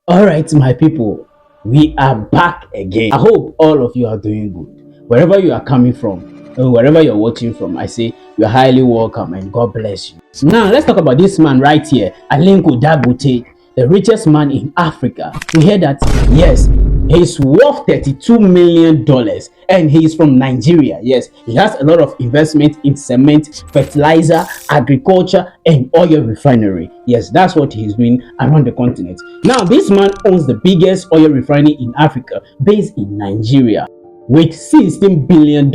All right, my people, we are back again. I hope all of you are doing good. Wherever you are coming from, and wherever you're watching from, I say you're highly welcome and God bless you. Now, let's talk about this man right here, Aliko Dangote, the richest man in Africa. We hear that, yes, he's worth $32 million and he's from Nigeria. Yes, he has a lot of investment in cement, fertilizer, agriculture, and oil refinery. Yes, that's what he's doing around the continent. Now, this man owns the biggest oil refinery in Africa, based in Nigeria, with $16 billion.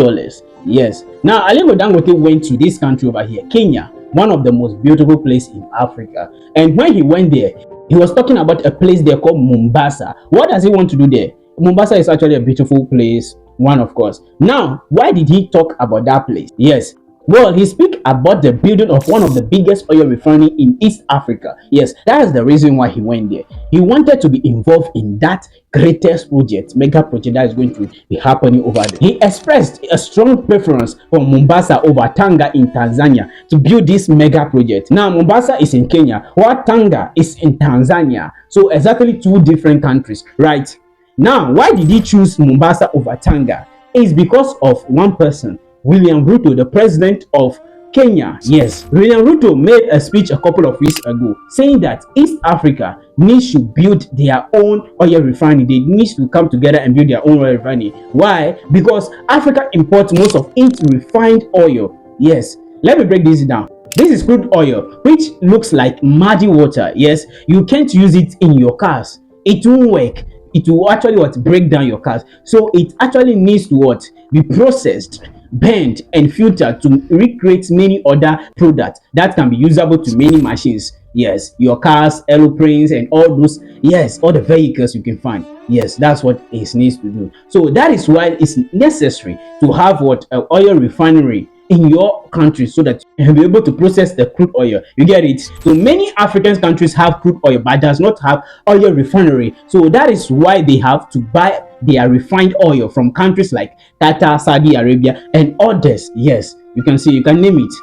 Yes. Now, Aliko Dangote went to this country over here, Kenya, one of the most beautiful places in Africa. And when he went there, he was talking about a place there called Mombasa. What does he want to do there? Mombasa is actually a beautiful place, one of course. Now, why did he talk about that place? Yes. Well, he speak about the building of one of the biggest oil refinery in East Africa. Yes, that is the reason why he went there. He wanted to be involved in that greatest project, mega project that is going to be happening over there. He expressed a strong preference for Mombasa over Tanga in Tanzania to build this mega project. Now, Mombasa is in Kenya, while Tanga is in Tanzania. So exactly two different countries, right? Now, why did he choose Mombasa over Tanga? It's because of one person, William Ruto, the president of Kenya. Yes, William Ruto made a speech a couple of weeks ago saying that East Africa needs to build their own oil refinery. They need to come together and build their own oil refinery. Why? Because Africa imports most of its refined oil. Yes, let me break this down. This is crude oil, which looks like muddy water. Yes, you can't use it in your cars. It won't work. It will actually break down your cars. So it actually needs to be processed, burned, and filtered to recreate many other products that can be usable to many machines. Yes, your cars, aeroplanes, and all those. Yes, all the vehicles you can find. Yes, that's what it needs to do. So that is why it's necessary to have an oil refinery in your country, so that you can be able to process the crude oil. You get it? So many African countries have crude oil but does not have oil refinery. So that is why they have to buy their refined oil from countries like Qatar, Saudi Arabia, and others. Yes, you can see, you can name it.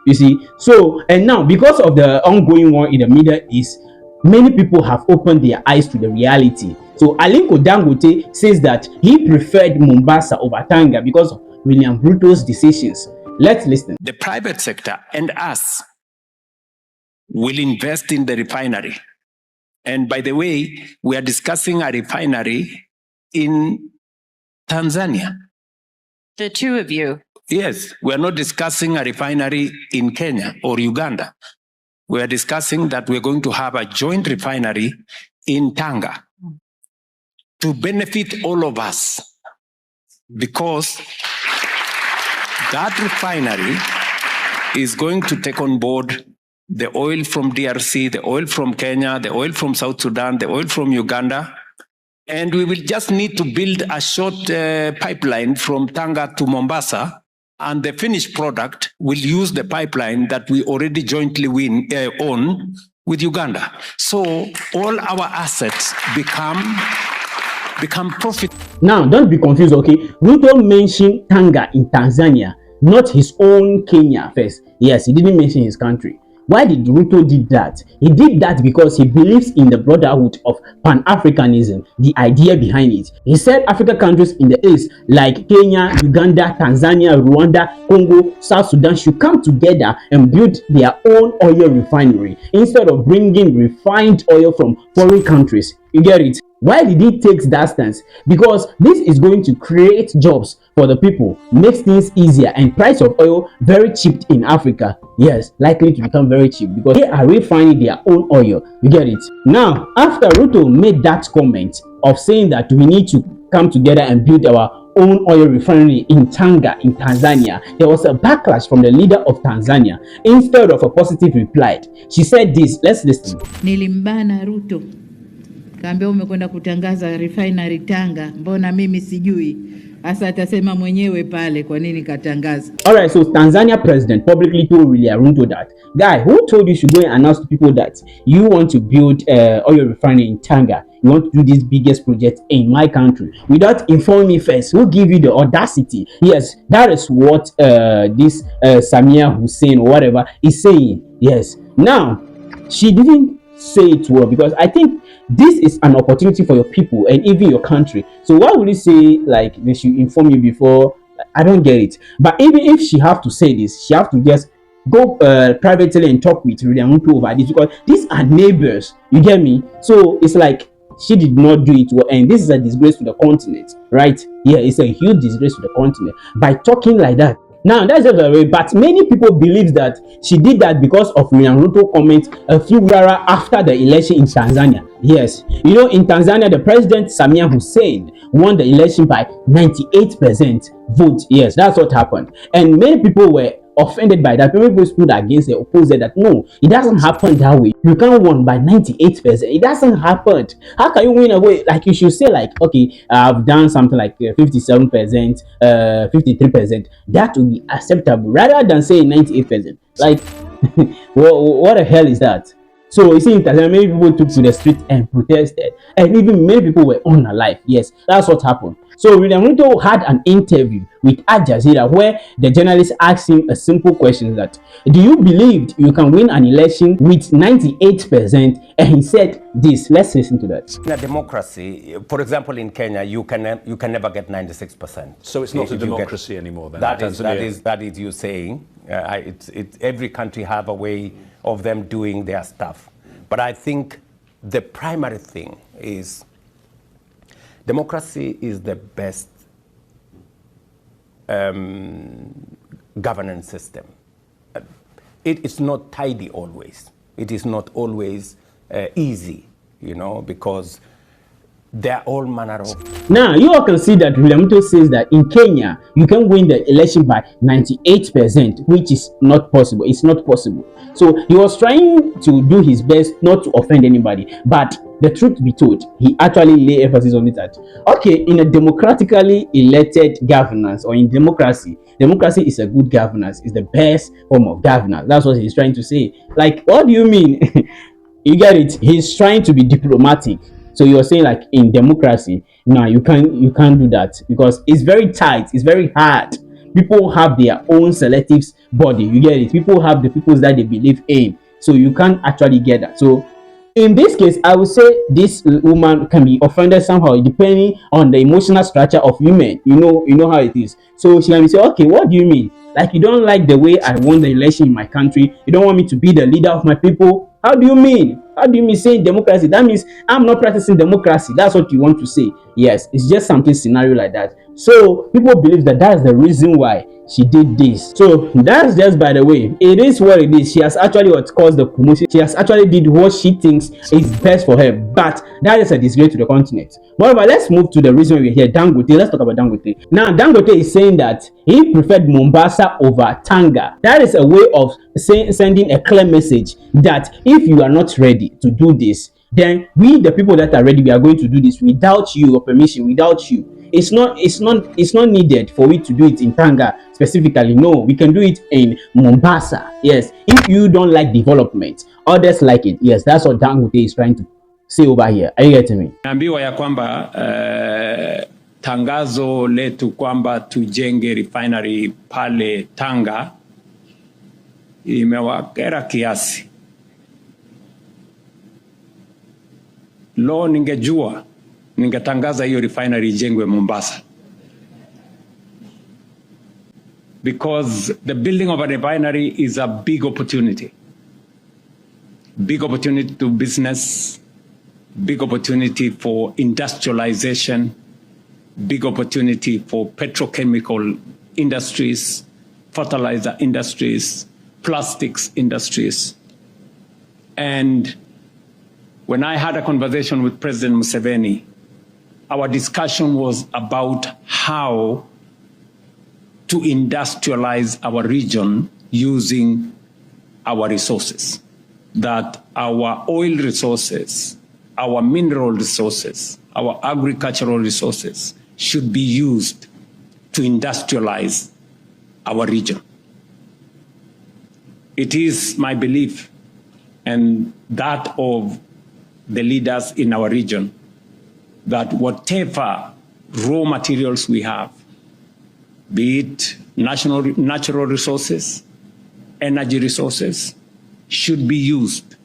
You see? So, and now because of the ongoing war in the Middle East, many people have opened their eyes to the reality. So Aliko Dangote says that he preferred Mombasa over Tanga because of William Ruto's decisions. Let's listen. The private sector and us will invest in the refinery. And by the way, we are discussing a refinery in Tanzania. The two of you? Yes, we are not discussing a refinery in Kenya or Uganda. We are discussing that we're going to have a joint refinery in Tanga to benefit all of us, because that refinery is going to take on board the oil from DRC, the oil from Kenya, the oil from South Sudan, the oil from Uganda. And we will just need to build a short pipeline from Tanga to Mombasa, and the finished product will use the pipeline that we already jointly own with Uganda. So all our assets become profit. Now, don't be confused, okay? Ruto mentioned Tanga in Tanzania, not his own Kenya first. Yes, he didn't mention his country. Why did Ruto did that? He did that because he believes in the brotherhood of Pan-Africanism, the idea behind it. He said African countries in the East like Kenya, Uganda, Tanzania, Rwanda, Congo, South Sudan should come together and build their own oil refinery instead of bringing refined oil from foreign countries. You get it? Why did he take that stance? Because this is going to create jobs for the people, makes things easier, and price of oil very cheap in Africa. Yes, likely to become very cheap because they are refining their own oil. You get it? Now, after Ruto made that comment of saying that we need to come together and build our own oil refinery in Tanga in Tanzania, there was a backlash from the leader of Tanzania. Instead of a positive reply, she said this. Let's listen. Nilimbana Ruto, kaambia umekwenda kutangaza refinery Tanga, mbona mimi sijui? Asa atasema mwenyewe pale kwa nini katangaza. Alright, so Tanzania president publicly told William Ruto that, guy, who told you should go and announce to people that you want to build oil refinery in Tanga? You want to do this biggest project in my country without informing me first? Who give you the audacity? Yes, that is what this Samia Hussein or whatever is saying. Yes. Now, she didn't say it well because I think this is an opportunity for your people and even your country. So why would you say like they should inform you before? I don't get it. But even if she have to say this, she have to just go privately and talk with William Ruto over this, because these are neighbors. You get me? So it's like she did not do it well, and this is a disgrace to the continent, right? Yeah, it's a huge disgrace to the continent by talking like that. Now that's just a way, but many people believe that she did that because of William Ruto comment a few weeks after the election in Tanzania. Yes, you know, in Tanzania, the president Samia Hussein won the election by 98% vote. Yes, that's what happened, and many people were offended by that. People stood against it, opposed that no, it doesn't happen that way. You can't win by 98%. It doesn't happen. How can you win away? Like you should say, like, okay, I've done something like 57%, 53%. That would be acceptable rather than saying 98%. Like, what the hell is that? So you see, in Tanzania, many people took to the street and protested, and even many people were unalive. Yes, that's what happened. So William Ruto had an interview with Al Jazeera where the journalist asked him a simple question: that do you believe you can win an election with 98%? And he said this. Let's listen to that. In a democracy, for example, in Kenya, you can never get 96%. So it's not a democracy anymore then? That is you saying. Every country have a way of them doing their stuff. But I think the primary thing is democracy is the best governance system. It's not tidy always. It is not always easy, you know, because they're all manner of. Now, you all can see that William Ruto says that in Kenya, you can win the election by 98%, which is not possible. It's not possible. So he was trying to do his best not to offend anybody. But the truth be told, he actually lay emphasis on it that, okay, in a democratically elected governance, or in democracy is a good governance, is the best form of governance. That's what he's trying to say. Like, what do you mean? You get it? He's trying to be diplomatic. So you're saying like in democracy, no, you can't do that because it's very tight, it's very hard. People have their own selective body. You get it? People have the peoples that they believe in. So you can't actually get that. So in this case, I would say this woman can be offended somehow, depending on the emotional structure of women. You know how it is. So she can say, okay, what do you mean? Like, you don't like the way I won the election in my country? You don't want me to be the leader of my people? How do you mean? How do you mean saying democracy? That means I'm not practicing democracy. That's what you want to say. Yes, it's just something scenario like that. So people believe that that's the reason why she did this. So that's just by the way. It is what it is. She has actually what caused the promotion. She has actually did what she thinks is best for her. But that is a disgrace to the continent. Moreover, let's move to the reason we're here. Dangote. Let's talk about Dangote. Now, Dangote is saying that he preferred Mombasa over Tanga. That is a way of sending a clear message that if you are not ready to do this, then we, the people that are ready, we are going to do this without you or permission, without you. It's not needed for we to do it in Tanga specifically. No, we can do it in Mombasa. Yes, if you don't like development, others like it. Yes, that's what Dangote is trying to say over here. Are you getting me? Naambiwa ya kwamba tangazo letu kwamba tujenge refinery pale Tanga imewakera kiasi. Lo, ningejua ningetangaza hiyo refinery ijengwe Mombasa, because the building of a refinery is a big opportunity to business, big opportunity for industrialization, big opportunity for petrochemical industries, fertilizer industries, plastics industries. And when I had a conversation with President Museveni, our discussion was about how to industrialize our region using our resources, that our oil resources, our mineral resources, our agricultural resources should be used to industrialize our region. It is my belief and that of the leaders in our region that whatever raw materials we have, be it natural resources, energy resources, should be used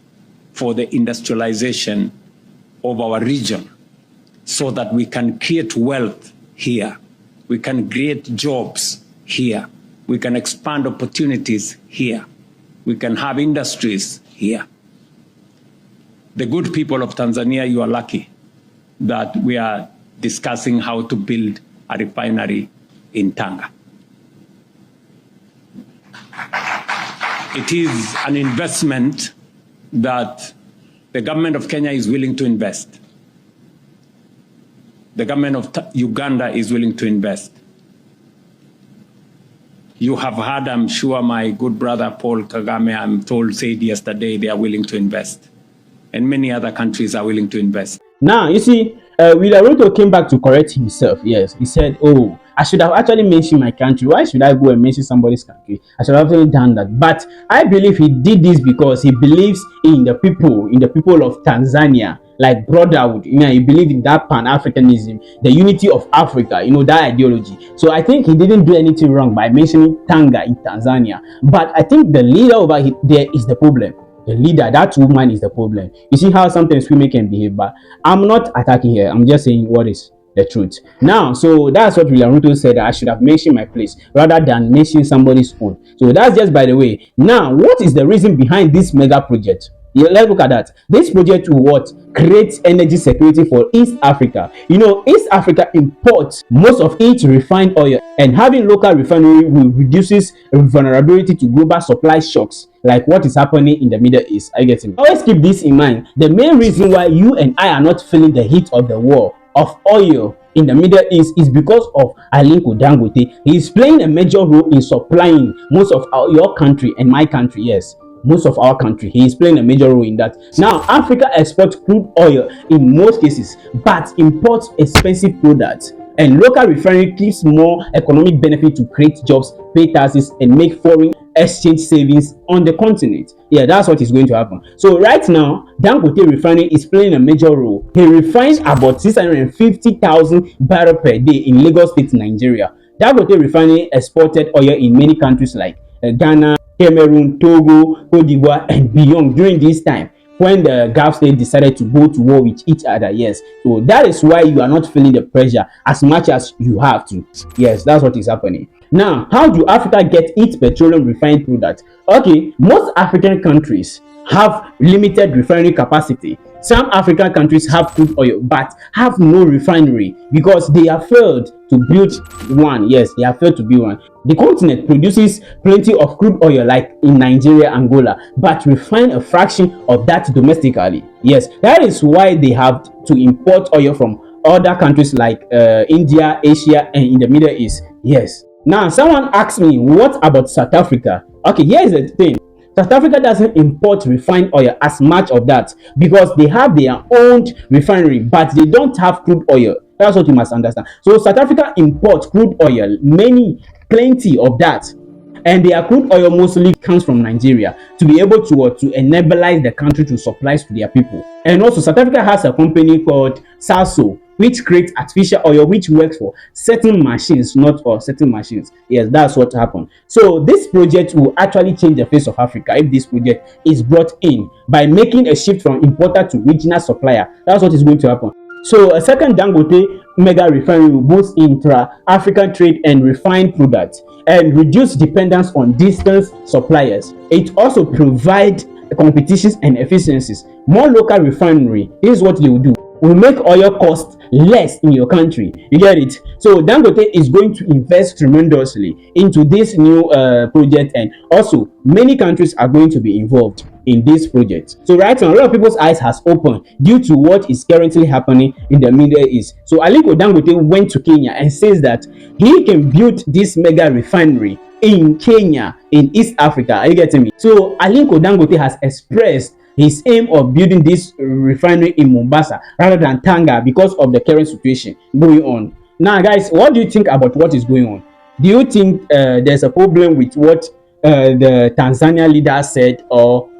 for the industrialization of our region so that we can create wealth here. We can create jobs here. We can expand opportunities here. We can have industries here. The good people of Tanzania, you are lucky that we are discussing how to build a refinery in Tanga. It is an investment that the government of Kenya is willing to invest. The government of Uganda is willing to invest. You have heard, I'm sure, my good brother Paul Kagame, I'm told, said yesterday they are willing to invest. And many other countries are willing to invest. Now, you see, William Ruto came back to correct himself. Yes, he said, oh, I should have actually mentioned my country. Why should I go and mention somebody's country? I should have actually done that. But I believe he did this because he believes in the people of Tanzania, like brotherhood. You know, he believes in that Pan-Africanism, the unity of Africa, you know, that ideology. So I think he didn't do anything wrong by mentioning Tanga in Tanzania. But I think the leader over there is the problem. The leader, that woman, is the problem. You see how sometimes women can behave, but I'm not attacking here. I'm just saying what is the truth. Now, so that's what William Ruto said, that I should have mentioned my place rather than mentioning somebody's own. So that's just by the way. Now, what is the reason behind this mega project? Yeah, let's look at that. This project will what? Create energy security for East Africa. You know, East Africa imports most of its refined oil, and having local refinery will reduces vulnerability to global supply shocks like what is happening in the Middle East. I get it. Always keep this in mind. The main reason why you and I are not feeling the heat of the war of oil in the Middle East is because of Aliko Dangote. He is playing a major role in supplying most of your country and my country. Yes, most of our country. He is playing a major role in that. Now, Africa exports crude oil in most cases, but imports expensive products. And local refinery gives more economic benefit to create jobs, pay taxes, and make foreign exchange savings on the continent. Yeah, that's what is going to happen. So right now, Dangote refinery is playing a major role. He refines about 650,000 barrels per day in Lagos State, Nigeria. Dangote refinery exported oil in many countries like Ghana, Cameroon, Togo, Cote d'Ivoire, and beyond during this time when the Gulf state decided to go to war with each other. Yes, so that is why you are not feeling the pressure as much as you have to. Yes, that's what is happening. Now, how do Africa get its petroleum refined product? Okay, most African countries have limited refinery capacity. Some African countries have crude oil but have no refinery because they have failed to build one. Yes, they have failed to build one. The continent produces plenty of crude oil like in Nigeria, Angola, but refine a fraction of that domestically. Yes, that is why they have to import oil from other countries like India, Asia, and in the Middle East. Yes. Now, someone asked me, what about South Africa? Okay, here's the thing. South Africa doesn't import refined oil as much of that because they have their own refinery, but they don't have crude oil. That's what you must understand. So South Africa imports crude oil, plenty of that, and their crude oil mostly comes from Nigeria to be able to enable the country to supply to their people. And also, South Africa has a company called Saso, which creates artificial oil, which works for certain machines, not for certain machines. Yes, that's what happened. So this project will actually change the face of Africa if this project is brought in by making a shift from importer to regional supplier. That's what is going to happen. So a second Dangote mega refinery will boost intra-African trade and refined products and reduce dependence on distant suppliers. It also provides competitions and efficiencies. More local refinery, this is what they will do, will make oil cost less in your country. You get it? So Dangote is going to invest tremendously into this new project, and also many countries are going to be involved in this project. So right now, a lot of people's eyes has opened due to what is currently happening in the Middle East. So Aliko Dangote went to Kenya and says that he can build this mega refinery in Kenya, in East Africa. Are you getting me? So Aliko Dangote has expressed his aim of building this refinery in Mombasa rather than Tanga because of the current situation going on. Now, guys, what do you think about what is going on? Do you think there's a problem with what the Tanzania leader said, or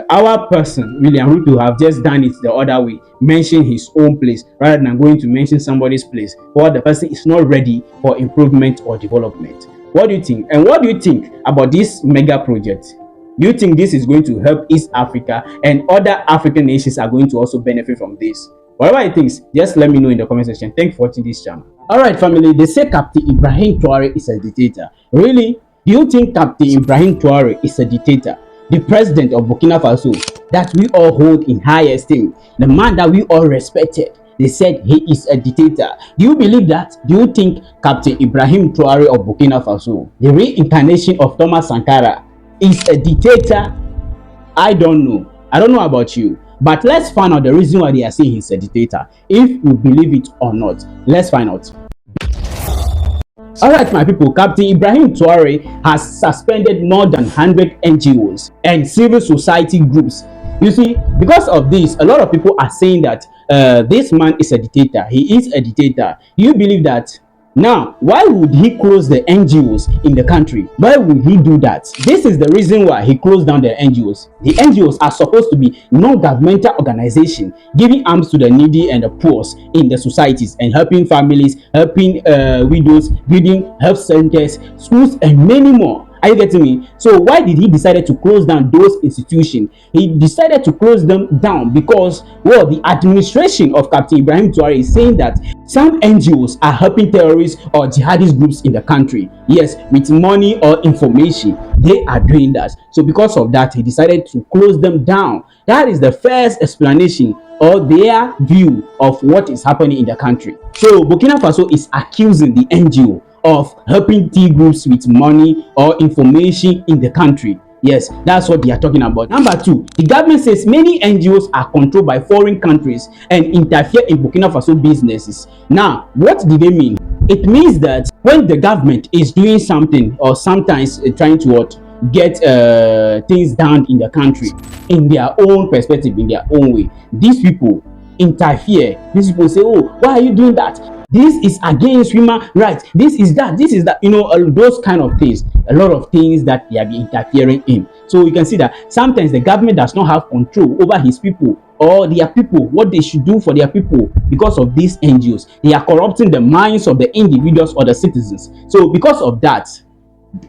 our person, William Ruto, have just done it the other way, mention his own place rather than going to mention somebody's place, or the person is not ready for improvement or development? What do you think? And what do you think about this mega project? Do you think this is going to help East Africa and other African nations are going to also benefit from this? Whatever it is, just let me know in the comment section. Thanks for watching this channel. Alright family, they say Captain Ibrahim Traoré is a dictator. Really? Do you think Captain Ibrahim Traoré is a dictator? The president of Burkina Faso that we all hold in high esteem, the man that we all respected, they said he is a dictator. Do you believe that? Do you think Captain Ibrahim Traoré of Burkina Faso, the reincarnation of Thomas Sankara, is a dictator? I don't know. I don't know about you. But let's find out the reason why they are saying he's a dictator. If you believe it or not, let's find out. Alright my people, Captain Ibrahim Traoré has suspended more than 100 NGOs and civil society groups. You see, because of this, a lot of people are saying that this man is a dictator. He is a dictator. Do you believe that? Now, why would he close the NGOs in the country? Why would he do that? This is the reason why he closed down the NGOs. The NGOs are supposed to be non-governmental organizations giving arms to the needy and the poor in the societies and helping families, helping widows, building health centers, schools, and many more. Are you getting me? So why did he decide to close down those institutions? He decided to close them down because, well, the administration of Captain Ibrahim Traoré is saying that some NGOs are helping terrorists or jihadist groups in the country. Yes, with money or information, they are doing that. So because of that, he decided to close them down. That is the first explanation or their view of what is happening in the country. So Burkina Faso is accusing the NGO of helping T groups with money or information in the country. Yes, that's what they are talking about. Number two, the government says many NGOs are controlled by foreign countries and interfere in Burkina Faso businesses. Now, what do they mean? It means that when the government is doing something or sometimes trying to get things done in the country in their own perspective, in their own way, these people interfere. These people say, oh, why are you doing that? This is against human rights. This is that. You know, those kind of things. A lot of things that they are interfering in. So you can see that sometimes the government does not have control over his people or their people, what they should do for their people because of these NGOs. They are corrupting the minds of the individuals or the citizens. So because of that,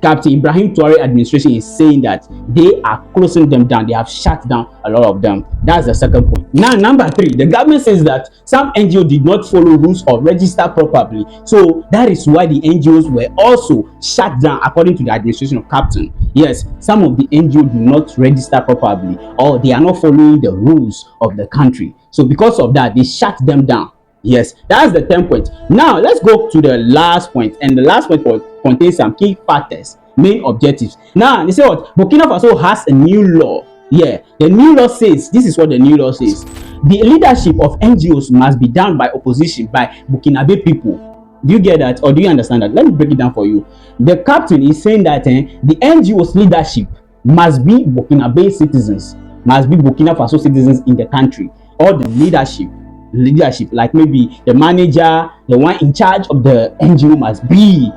Captain Ibrahim Traoré administration is saying that they are closing them down. They have shut down a lot of them. That's the second point. Now, number three, the government says that some NGOs did not follow rules or register properly. So that is why the NGOs were also shut down according to the administration of Captain. Yes, some of the NGOs do not register properly or they are not following the rules of the country. So because of that, they shut them down. Yes, that's the 10th point. Now let's go to the last point, and the last point contains some key factors, main objectives. Now they say what Burkina Faso has a new law. Yeah, the new law says, this is what the new law says: the leadership of NGOs must be done by opposition, by Burkinabe people. Do you get that, or do you understand that? Let me break it down for you. The captain is saying that the NGOs leadership must be Burkinabe citizens, must be Burkina Faso citizens in the country, or the leadership, like maybe the manager, the one in charge of the NGO must be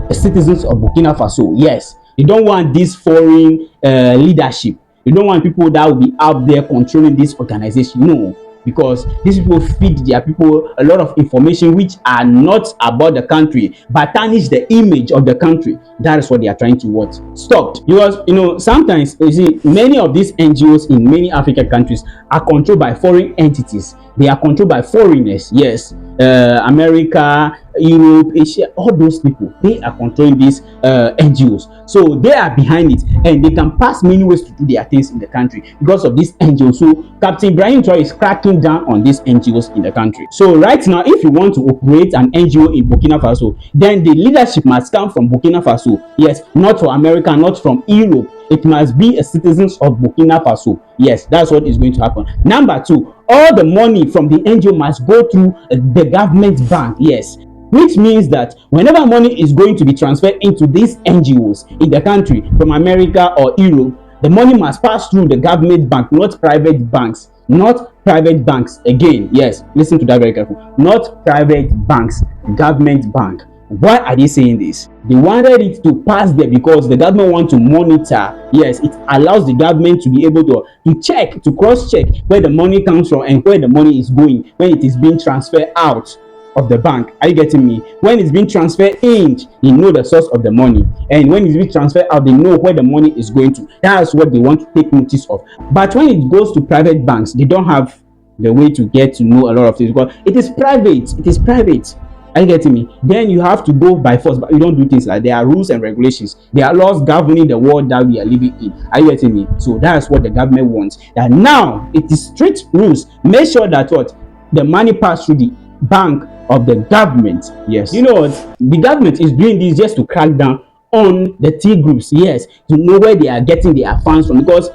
the citizens of Burkina Faso. Yes, you don't want this foreign leadership. You don't want people that will be out there controlling this organization. No, because these people feed their people a lot of information which are not about the country, but tarnish the image of the country. That is what they are trying to stop. Because you know, sometimes you see many of these NGOs in many African countries are controlled by foreign entities. They are controlled by foreigners. Yes, America, Europe, Asia, all those people, they are controlling these NGOs. So they are behind it, and they can pass many ways to do their things in the country because of these NGOs. So Captain Ibrahim Traoré is cracking down on these NGOs in the country. So right now, if you want to operate an NGO in Burkina Faso, then the leadership must come from Burkina Faso. Yes, not from America, not from Europe. It must be a citizens of Burkina Faso. Yes, that's what is going to happen. Number two, all the money from the NGO must go through the government bank. Yes, which means that whenever money is going to be transferred into these NGOs in the country from America or Europe, the money must pass through the government bank, not private banks. Not private banks. Again, yes, listen to that very carefully. Not private banks, government bank. Why are they saying this? They wanted it to pass there because the government wants to monitor. Yes, it allows the government to be able to check, to cross-check where the money comes from and where the money is going when it is being transferred out. of the bank. Are you getting me? When it's being transferred in, they know the source of the money, and when it's being transferred out, they know where the money is going to. That's what they want to take notice of. But when it goes to private banks, they don't have the way to get to know a lot of things because it is private. It is private. Are you getting me? Then you have to go by force, but you don't do things like there are rules and regulations. There are laws governing the world that we are living in. Are you getting me? So that's what the government wants. That now it is strict rules. Make sure that what the money pass through the bank of the government. Yes. You know what? The government is doing this just to crack down on the T groups. Yes, to know where they are getting their funds from because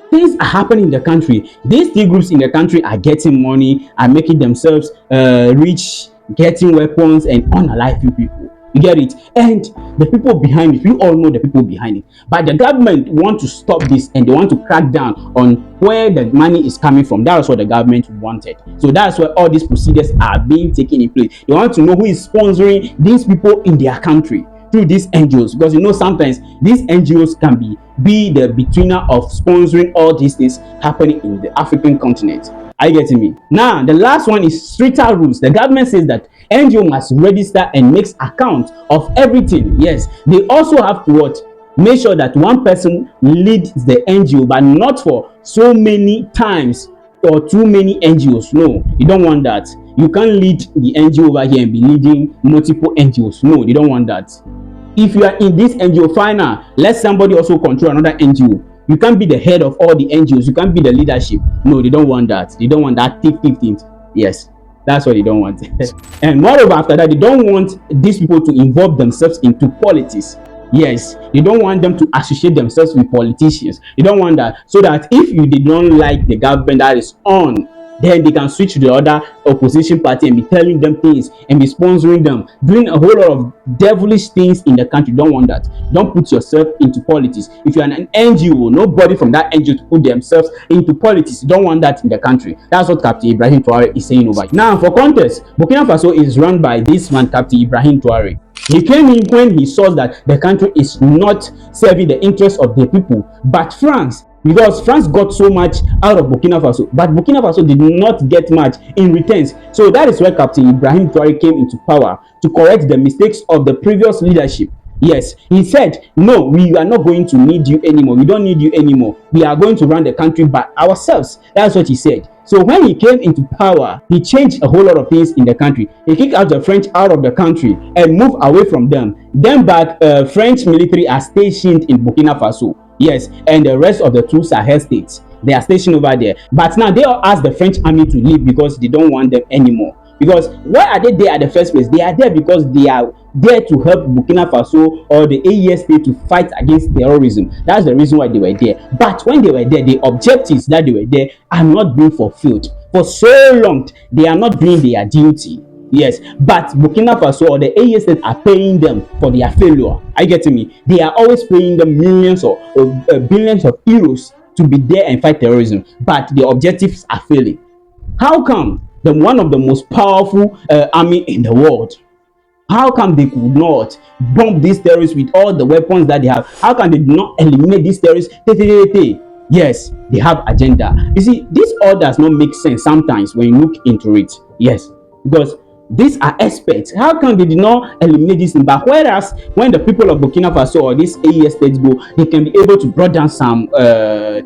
things are happening in the country. These T groups in the country are getting money, are making themselves rich, getting weapons and unaliving people. You get it? And the people behind it, we all know the people behind it. But the government want to stop this and they want to crack down on where the money is coming from. That's what the government wanted. So that's why all these procedures are being taken in place. They want to know who is sponsoring these people in their country through these NGOs, because you know sometimes these NGOs can be the betweener of sponsoring all these things happening in the African continent. Are you getting me? Now, the last one is stricter rules. The government says that NGO must register and makes account of everything. Yes, they also have to what? Make sure that one person leads the NGO, but not for so many times or too many NGOs. No, you don't want that. You can't lead the NGO over here and be leading multiple NGOs. No, they don't want that. If you are in this NGO, fine now, let somebody also control another NGO. You can't be the head of all the NGOs. You can't be the leadership. No, they don't want that. They don't want that thick thing. Yes, that's what they don't want. And moreover, after that, they don't want these people to involve themselves into politics. Yes, they don't want them to associate themselves with politicians. They don't want that. So that if you did not like the government that is on, then they can switch to the other opposition party and be telling them things and be sponsoring them, doing a whole lot of devilish things in the country. Don't want that. Don't put yourself into politics. If you're an NGO, nobody from that NGO to put themselves into politics. You don't want that in the country. That's what Captain Ibrahim Traoré is saying over here. Now, for context, Burkina Faso is run by this man, Captain Ibrahim Traoré. He came in when he saw that the country is not serving the interests of the people, but France. Because France got so much out of Burkina Faso, but Burkina Faso did not get much in returns. So that is why Captain Ibrahim Traoré came into power to correct the mistakes of the previous leadership. Yes, he said, no, we are not going to need you anymore. We don't need you anymore. We are going to run the country by ourselves. That's what he said. So when he came into power, he changed a whole lot of things in the country. He kicked out the French out of the country and moved away from them. Then back, French military are stationed in Burkina Faso. Yes, and the rest of the two Sahel states, they are stationed over there. But now they all ask the French army to leave because they don't want them anymore. Because why are they there at the first place? They are there because they are there to help Burkina Faso or the AES state to fight against terrorism. That's the reason why they were there. But when they were there, the objectives that they were there are not being fulfilled. For so long, they are not doing their duty. Yes, but Burkina Faso or the AES are paying them for their failure. Are you getting me? They are always paying them millions or billions of euros to be there and fight terrorism, but the objectives are failing. How come the one of the most powerful army in the world, how come they could not bomb these terrorists with all the weapons that they have? How come they did not eliminate these terrorists? Yes, they have agenda. You see, this all does not make sense sometimes when you look into it. Yes, because these are experts. How come they did not eliminate this thing? But whereas when the people of Burkina Faso or these AES states go, they can be able to bring down some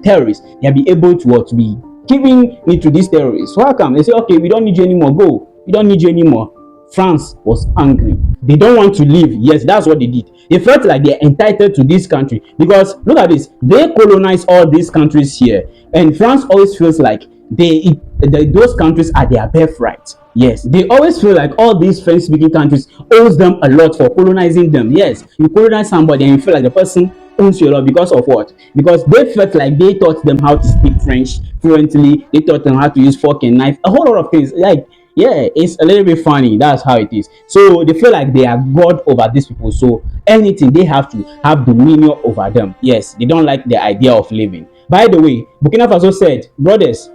terrorists. They'll be able to be giving it to these terrorists. So how come they say, okay, we don't need you anymore, go, we don't need you anymore? France was angry. They don't want to leave. Yes, that's what they did. They felt like they're entitled to this country because look at this, they colonized all these countries here, and France always feels like those countries are their birthright. Yes, they always feel like all these French-speaking countries owes them a lot for colonizing them. Yes, you colonize somebody and you feel like the person owns you a lot because of what? Because they felt like they taught them how to speak French fluently. They taught them how to use fork and knife, a whole lot of things. Like, yeah, it's a little bit funny. That's how it is. So they feel like they are God over these people. So anything, they have to have dominion over them. Yes, they don't like the idea of living. By the way, Burkina Faso said, brothers,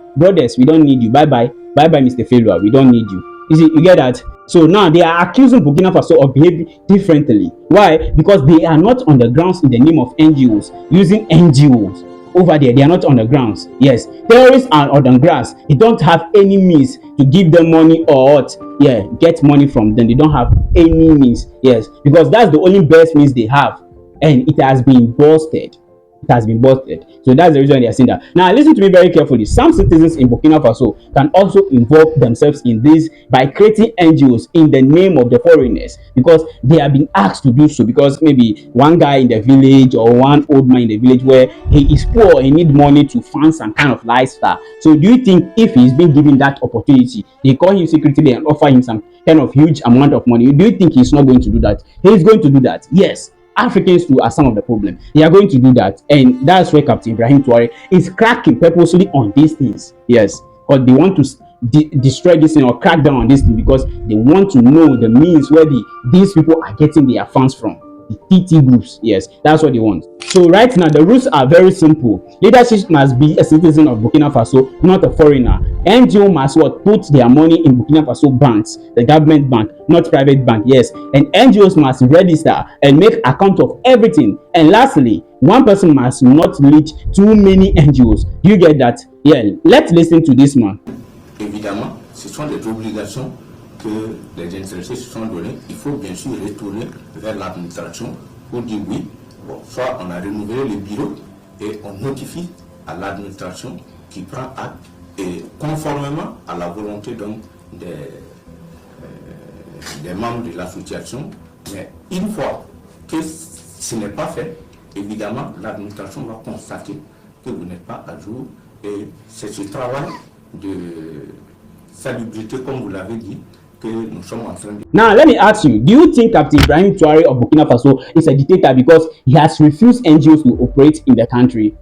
we don't need you. Bye bye, Mr. Failure. We don't need you. You see, you get that? So now they are accusing Burkina Faso of behaving differently. Why? Because they are not on the grounds in the name of NGOs, using NGOs. over there. They are not on the grounds. Yes, terrorists are on the grass. They don't have any means to give them money or what? Yeah, get money from them. They don't have any means. Yes, because that's the only best means they have, and it has been busted. It has been busted. So that's the reason they are saying that. Now, listen to me very carefully. Some citizens in Burkina Faso can also involve themselves in this by creating NGOs in the name of the foreigners, because they have been asked to do so, because maybe one guy in the village or one old man in the village where he is poor, he need money to fund some kind of lifestyle. So do you think if he's been given that opportunity, they call him secretly and offer him some kind of huge amount of money, do you think he's not going to do that? He's going to do that. Yes. Africans too are some of the problem. They are going to do that, and that's where Captain Ibrahim Traoré is cracking purposely on these things. Yes, because they want to destroy this thing or crack down on this thing, because they want to know the means where these people are getting their funds from. The TT groups. Yes, that's what they want. So right now the rules are very simple. Leadership must be a citizen of Burkina Faso, not a foreigner. NGO must put their money in Burkina Faso banks, the government bank, not private bank. Yes, and NGOs must register and make account of everything. And lastly, one person must not lead too many NGOs. Do you get that? Yeah, let's listen to this man. Évidemment, ce sont des obligations que les intéressés se sont données. Il faut bien sûr retourner vers l'administration pour dire oui. Bon, soit on a renouvelé le bureau et on notifie à l'administration qui prend acte, et conformément à la volonté donc des membres de l'association. Mais une fois que ce n'est pas fait, évidemment l'administration va constater que vous n'êtes pas à jour, et c'est ce travail de salubrité, comme vous l'avez dit, que nous sommes en train de... Now, let me ask you, do you think Captain Ibrahim Traoré of Burkina Faso is a dictator because he has refused NGOs to operate in the country?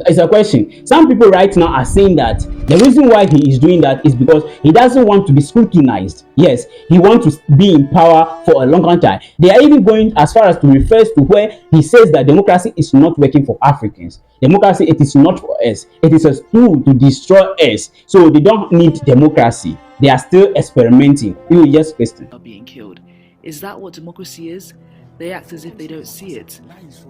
It's a question. Some people right now are saying that the reason why he is doing that is because he doesn't want to be scrutinized. Yes, he wants to be in power for a long time. They are even going as far as to refer to where he says that democracy is not working for Africans. Democracy, it is not for us. It is a tool to destroy us. So they don't need democracy. They are still experimenting. You will just question. Are being killed. Is that what democracy is? They act as if they don't see it.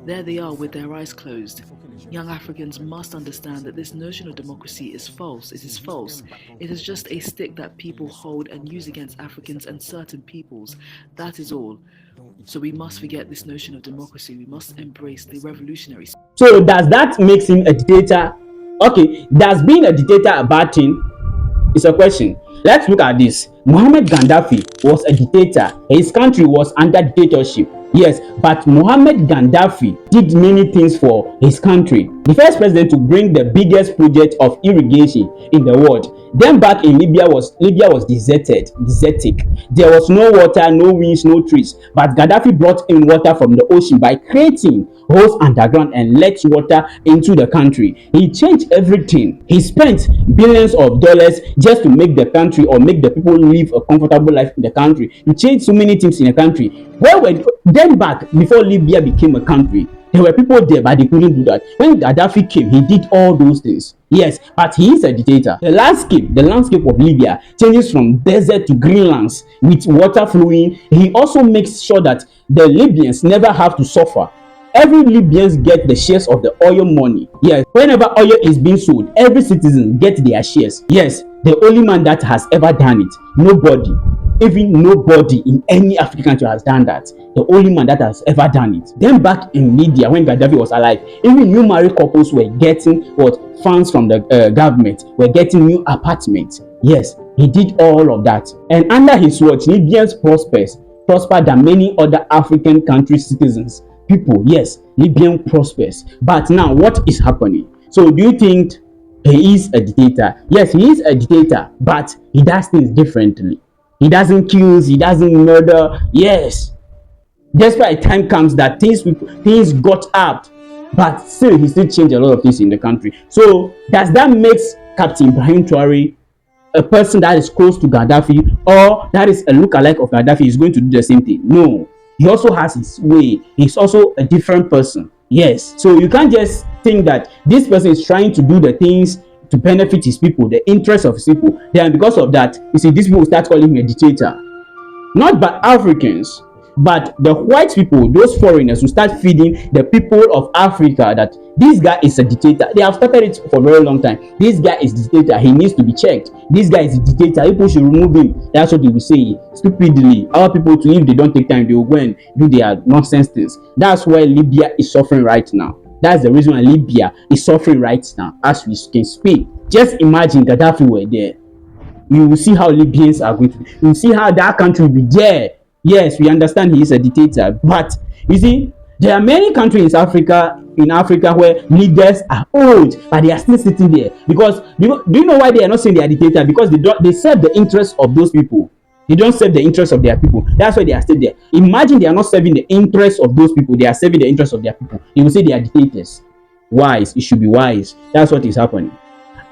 There they are with their eyes closed. Young Africans must understand that this notion of democracy is false. It is false. It is just a stick that people hold and use against Africans and certain peoples. That is all. So we must forget this notion of democracy. We must embrace the revolutionary. So does that make him a dictator? Okay, does being a dictator a bad thing? It's a question. Let's look at this. Muhammad Gaddafi was a dictator. His country was under dictatorship. Yes, but Muhammad Gaddafi did many things for his country. The first president to bring the biggest project of irrigation in the world. Then back in Libya was desertic. There was no water, no winds, no trees. But Gaddafi brought in water from the ocean by creating holes underground and let water into the country. He changed everything. He spent billions of dollars just to make the country or make the people live a comfortable life in the country. He changed so many things in the country. Then back before Libya became a country, there were people there, but they couldn't do that. When Gaddafi came, he did all those things. Yes, but he is a dictator. The landscape of Libya changes from desert to greenlands with water flowing. He also makes sure that the Libyans never have to suffer. Every Libyans get the shares of the oil money. Yes, whenever oil is being sold, every citizen get their shares. Yes, the only man that has ever done it. Nobody. Even nobody in any African country has done that. The only man that has ever done it. Then back in Libya, when Gaddafi was alive, even new married couples were getting funds from the government, were getting new apartments. Yes, he did all of that. And under his watch, Libyans prospered than many other African country citizens. People, yes, Libyan prospers. But now, what is happening? So do you think he is a dictator? Yes, he is a dictator, but he does things differently. He doesn't kill, he doesn't murder. Yes. Despite time comes that things got up, but still he still changed a lot of things in the country. So does that make Captain Ibrahim Traoré a person that is close to Gaddafi, or that is a lookalike of Gaddafi is going to do the same thing? No. He also has his way. He's also a different person. Yes. So you can't just think that this person is trying to do the things to benefit his people, the interests of his people. Then because of that, you see, these people start calling him a dictator. Not by Africans. But the white people, those foreigners, will start feeding the people of Africa that this guy is a dictator. They have started it for a very long time. This guy is a dictator. He needs to be checked. This guy is a dictator. People should remove him. That's what they will say stupidly. Our people, too, if they don't take time, they will go and do their nonsense things. That's why Libya is suffering right now. That's the reason why Libya is suffering right now as we can speak. Just imagine Gaddafi were there. You will see how Libyans are going to be. You will see how that country will be there. Yes, we understand he is a dictator, but you see, there are many countries in Africa where leaders are old, but they are still sitting there. Because do you know why they are not saying they are dictator? Because they serve the interests of those people. They don't serve the interests of their people. That's why they are still there. Imagine they are not serving the interests of those people. They are serving the interests of their people. You will say they are dictators. Wise. It should be wise. That's what is happening.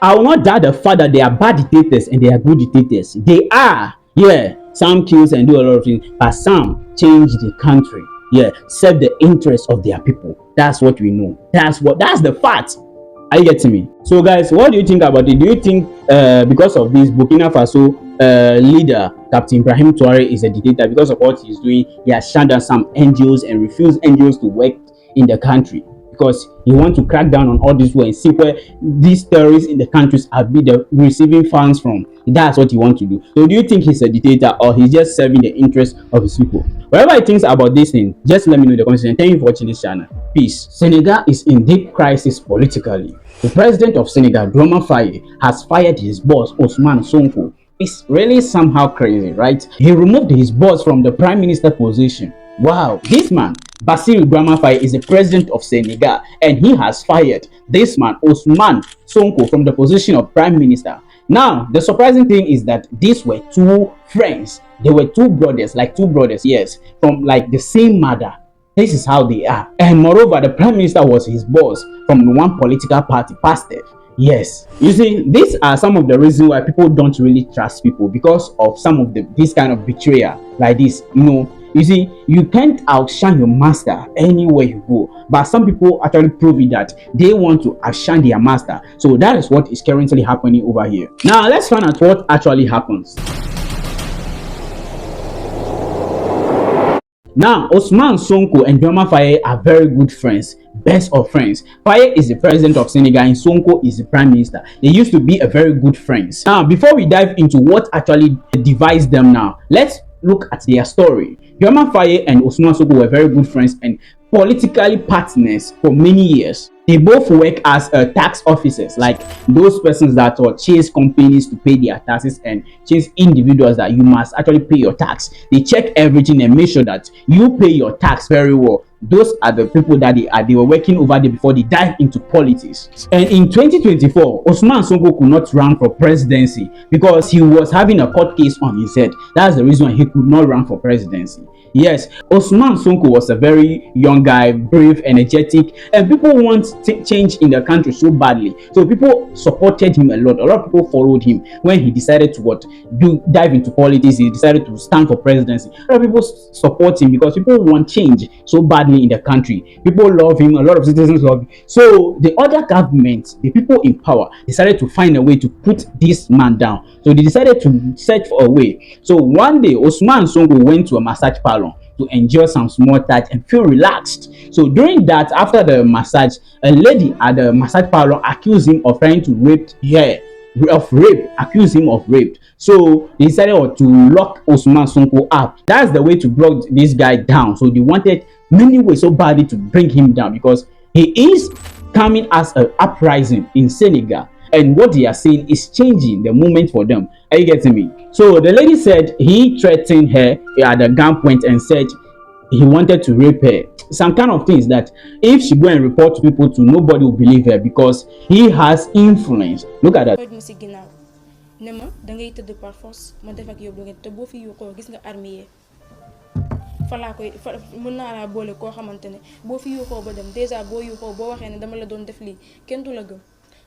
I will not doubt the fact that they are bad dictators and they are good dictators. They are. Yeah. Some kills and do a lot of things, but some change the country. Yeah. Serve the interests of their people. That's what we know. That's the fact. Are you getting me? So guys, what do you think about it? Do you think because of this Burkina Faso leader Captain Ibrahim Traoré is a dictator because of what he's doing? He has shut down some NGOs and refused NGOs to work in the country because he wants to crack down on all this way and see where these terrorists in the countries are receiving funds from. That's what he wants to do. So do you think he's a dictator or he's just serving the interests of his people? Whatever you think about this thing, just let me know in the comments section. Thank you for watching this channel. Peace. Senegal is in deep crisis politically. The president of Senegal, Diomaye Faye, has fired his boss, Ousmane Sonko. It's really somehow crazy, right? He removed his boss from the prime minister position. Wow, this man, Bassirou Diomaye Faye, is the president of Senegal, and he has fired this man, Ousmane Sonko, from the position of prime minister. Now, the surprising thing is that these were two friends. They were two brothers, yes, from like the same mother. This is how they are. And moreover, the prime minister was his boss from one political party, Pastor. Yes, you see, these are some of the reasons why people don't really trust people, because of some of this kind of betrayal like this. You see, you can't outshine your master anywhere you go, but some people actually prove it that they want to outshine their master. So that is what is currently happening over here. Now let's find out what actually happens. Now, Ousmane Sonko and Diomaye Faye are very good friends, best of friends. Faye is the president of Senegal and Sonko is the prime minister. They used to be a very good friends. Now, before we dive into what actually divides them now, let's look at their story. Diomaye Faye and Ousmane Sonko were very good friends and politically partners for many years. They both work as tax officers, like those persons that chase companies to pay their taxes and chase individuals that you must actually pay your tax. They check everything and make sure that you pay your tax very well. Those are the people that they were working over there before they dive into politics. And in 2024, Ousmane Sonko could not run for presidency because he was having a court case on his head. That's the reason why he could not run for presidency. Yes, Ousmane Sonko was a very young guy, brave, energetic, and people want change in the country so badly. So people supported him a lot. A lot of people followed him when he decided to dive into politics. He decided to stand for presidency. A lot of people support him because people want change so badly in the country. People love him. A lot of citizens love him. So the other government, the people in power, decided to find a way to put this man down. So they decided to search for a way. So one day, Ousmane Sonko went to a massage parlor to enjoy some small touch and feel relaxed. So during that, after the massage, a lady at the massage parlor accused him of trying to accused him of rape. So they decided to lock Ousmane Sonko up. That's the way to block this guy down. So they wanted many ways so badly to bring him down because he is coming as an uprising in Senegal. And what they are saying is changing the moment for them. Are you getting me? So the lady said he threatened her at the gunpoint and said he wanted to rape her. Some kind of things that if she go and report to people, nobody will believe her because he has influence. Look at that.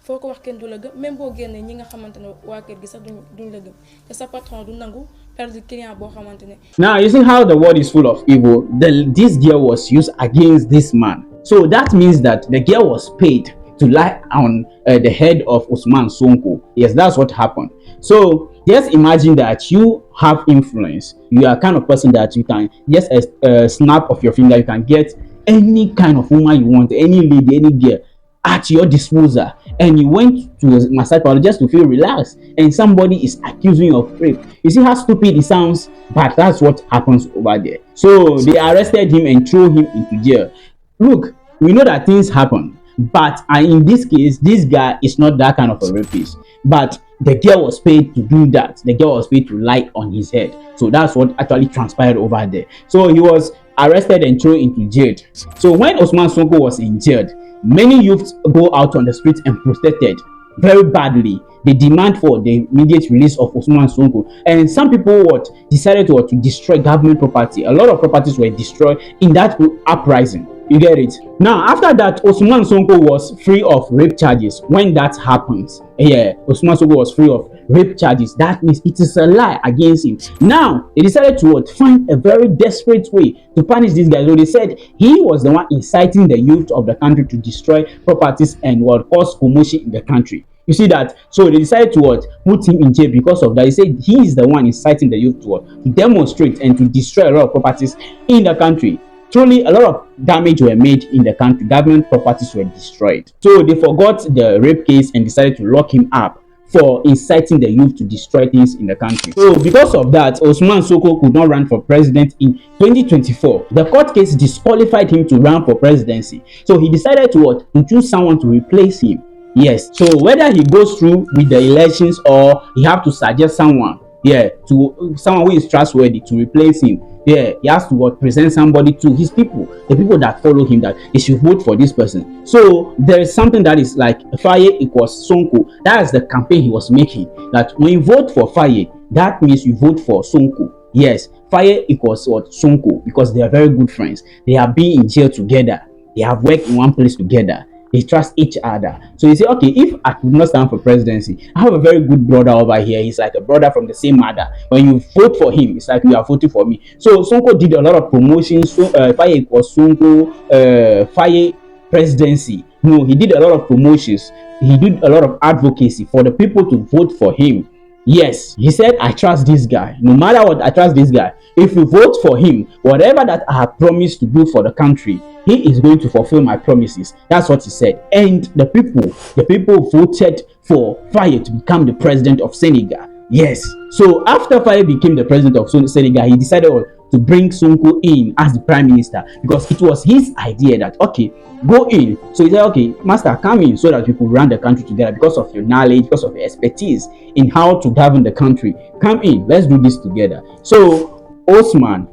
foko wax ken du la gëm même bo génné ñi nga xamantene wa kër gi sax duñ la gëm té sa patron du nangu perdre client bo xamantene. Now you see how the world is full of evil. This girl was used against this man. So that means that the girl was paid to lie on the head of Ousmane Sonko. Yes, that's what happened. So just imagine that you have influence. You are kind of person that you can just a snap of your finger, you can get any kind of woman you want, any lady, any girl at your disposal, and you went to a massage parlor just to feel relaxed, and somebody is accusing you of rape. You see how stupid it sounds, but that's what happens over there. So they arrested him and threw him into jail. Look, we know that things happen, but in this case, this guy is not that kind of a rapist, but the girl was paid to do that. The girl was paid to lie on his head. So that's what actually transpired over there. So he was arrested and thrown into jail. So when Ousmane Sonko was in jail, many youths go out on the streets and protested very badly. They demand for the immediate release of Ousmane Sonko, and some people decided to destroy government property. A lot of properties were destroyed in that uprising. You get it? Now, after that, Ousmane Sonko was free of rape charges. When that happens, Ousmane Sonko was free of rape charges. That means it is a lie against him. Now, they decided to find a very desperate way to punish this guy. So they said he was the one inciting the youth of the country to destroy properties and cause commotion in the country. You see that? So they decided to put him in jail because of that. They said he is the one inciting the youth to demonstrate and to destroy a lot of properties in the country. Truly, a lot of damage were made in the country. Government properties were destroyed. So they forgot the rape case and decided to lock him up for inciting the youth to destroy things in the country. So because of that, Ousmane Sonko could not run for president in 2024. The court case disqualified him to run for presidency. So he decided to choose someone to replace him. Yes. So whether he goes through with the elections or he have to suggest someone, to someone who is trustworthy to replace him, he has to present somebody to his people, the people that follow him, that they should vote for this person. So there is something that is like Fire equals Sonko. That is the campaign he was making. That when you vote for Fire, that means you vote for Sonko. Yes, Fire equals Sonko, because they are very good friends. They have been in jail together. They have worked in one place together. They trust each other. So you say, okay, if I could not stand for presidency, I have a very good brother over here. He's like a brother from the same mother. When you vote for him, it's like you are voting for me. So Sonko did a lot of promotions. So Fire equals Sonko, Fire presidency. No, he did a lot of promotions. He did a lot of advocacy for the people to vote for him. Yes, he said, I trust this guy. No matter what, I trust this guy. If you vote for him, whatever that I have promised to do for the country, he is going to fulfill my promises. That's what he said. And the people voted for Fire to become the president of Senegal. Yes. So after Fire became the president of Senegal, he decided to bring Sonko in as the prime minister, because it was his idea that, okay, go in. So he said, okay, master, come in so that we could run the country together because of your knowledge, because of your expertise in how to govern the country. Come in, let's do this together. So Ousmane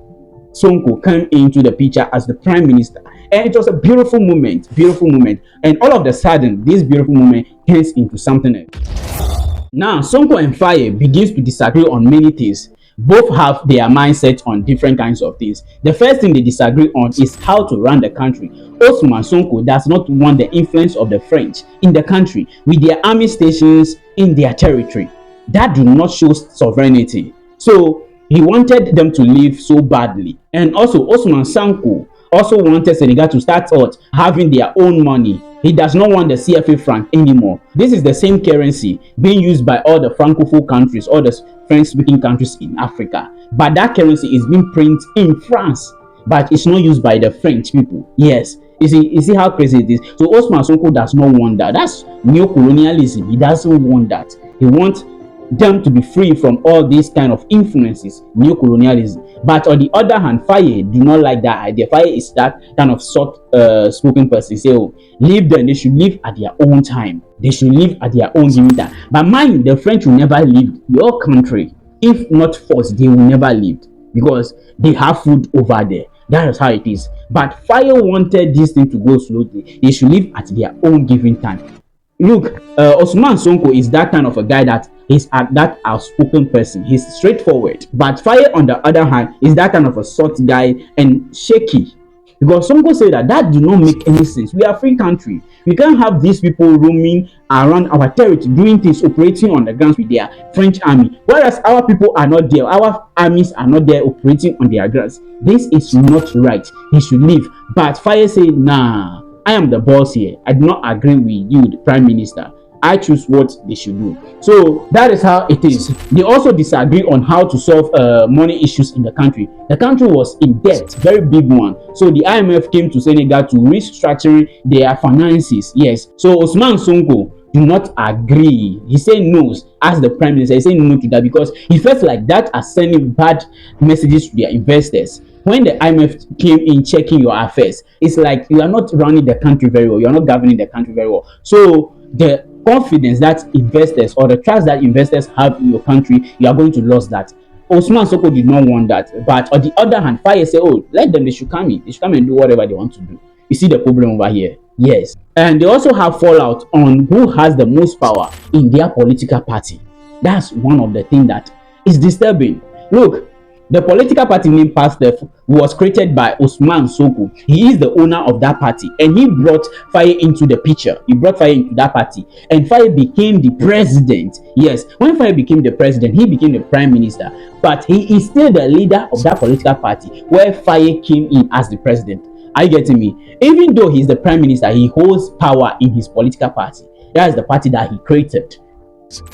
Sonko came into the picture as the prime minister, and it was a beautiful moment. And all of a sudden, this beautiful moment turns into something else. Now, Sonko and Fire begins to disagree on many things. Both have their mindset on different kinds of things. The first thing they disagree on is how to run the country. Ousmane Sonko does not want the influence of the French in the country with their army stations in their territory. That did not show sovereignty. So he wanted them to live so badly. And also Ousmane Sonko also wanted Senegal to start out having their own money. He does not want the CFA franc anymore. This is the same currency being used by all the Francophone countries, all the French-speaking countries in Africa. But that currency is being printed in France, but it's not used by the French people. Yes. You see how crazy it is? So Ousmane Sonko does not want that. That's neo-colonialism. He doesn't want that. He wants them to be free from all these kind of influences, neo-colonialism. But on the other hand, Fire do not like that idea. Fire is that kind of soft-spoken person. Say, oh, leave them. They should live at their own time. They should live at their own given time. But mind, the French will never leave your country. If not forced, they will never leave, because they have food over there. That is how it is. But Fire wanted this thing to go slowly. They should live at their own given time. Look, Ousmane Sonko is that kind of a guy that is that outspoken person. He's straightforward. But Fire, on the other hand, is that kind of a soft guy and shaky. Because Sonko said that do not make any sense. We are a free country. We can't have these people roaming around our territory, doing things, operating on the grounds with their French army. Whereas our people are not there. Our armies are not there operating on their grounds. This is not right. He should leave. But Fire said, nah, I am the boss here. I do not agree with you, the prime minister. I choose what they should do. So that is how it is. They also disagree on how to solve money issues in the country. The country was in debt, very big one. So the IMF came to Senegal to restructure their finances. Yes. So Ousmane Sonko do not agree. He said no as the prime minister. He said no to that because he felt like that are sending bad messages to their investors. When the IMF came in checking your affairs, it's like you are not running the country very well. You are not governing the country very well. So the confidence that investors or the trust that investors have in your country, you are going to lose that. Ousmane Sonko did not want that. But on the other hand, Faye said, oh, let them, they should come in. They should come and do whatever they want to do. You see the problem over here? Yes. And they also have fallout on who has the most power in their political party. That's one of the things that is disturbing. Look, the political party named PASTEF was created by Ousmane Sonko. He is the owner of that party and he brought Faye into the picture. He brought Faye into that party and Faye became the president. Yes, when Faye became the president, he became the prime minister. But he is still the leader of that political party where Faye came in as the president. Are you getting me? Even though he's the prime minister, he holds power in his political party. That is the party that he created.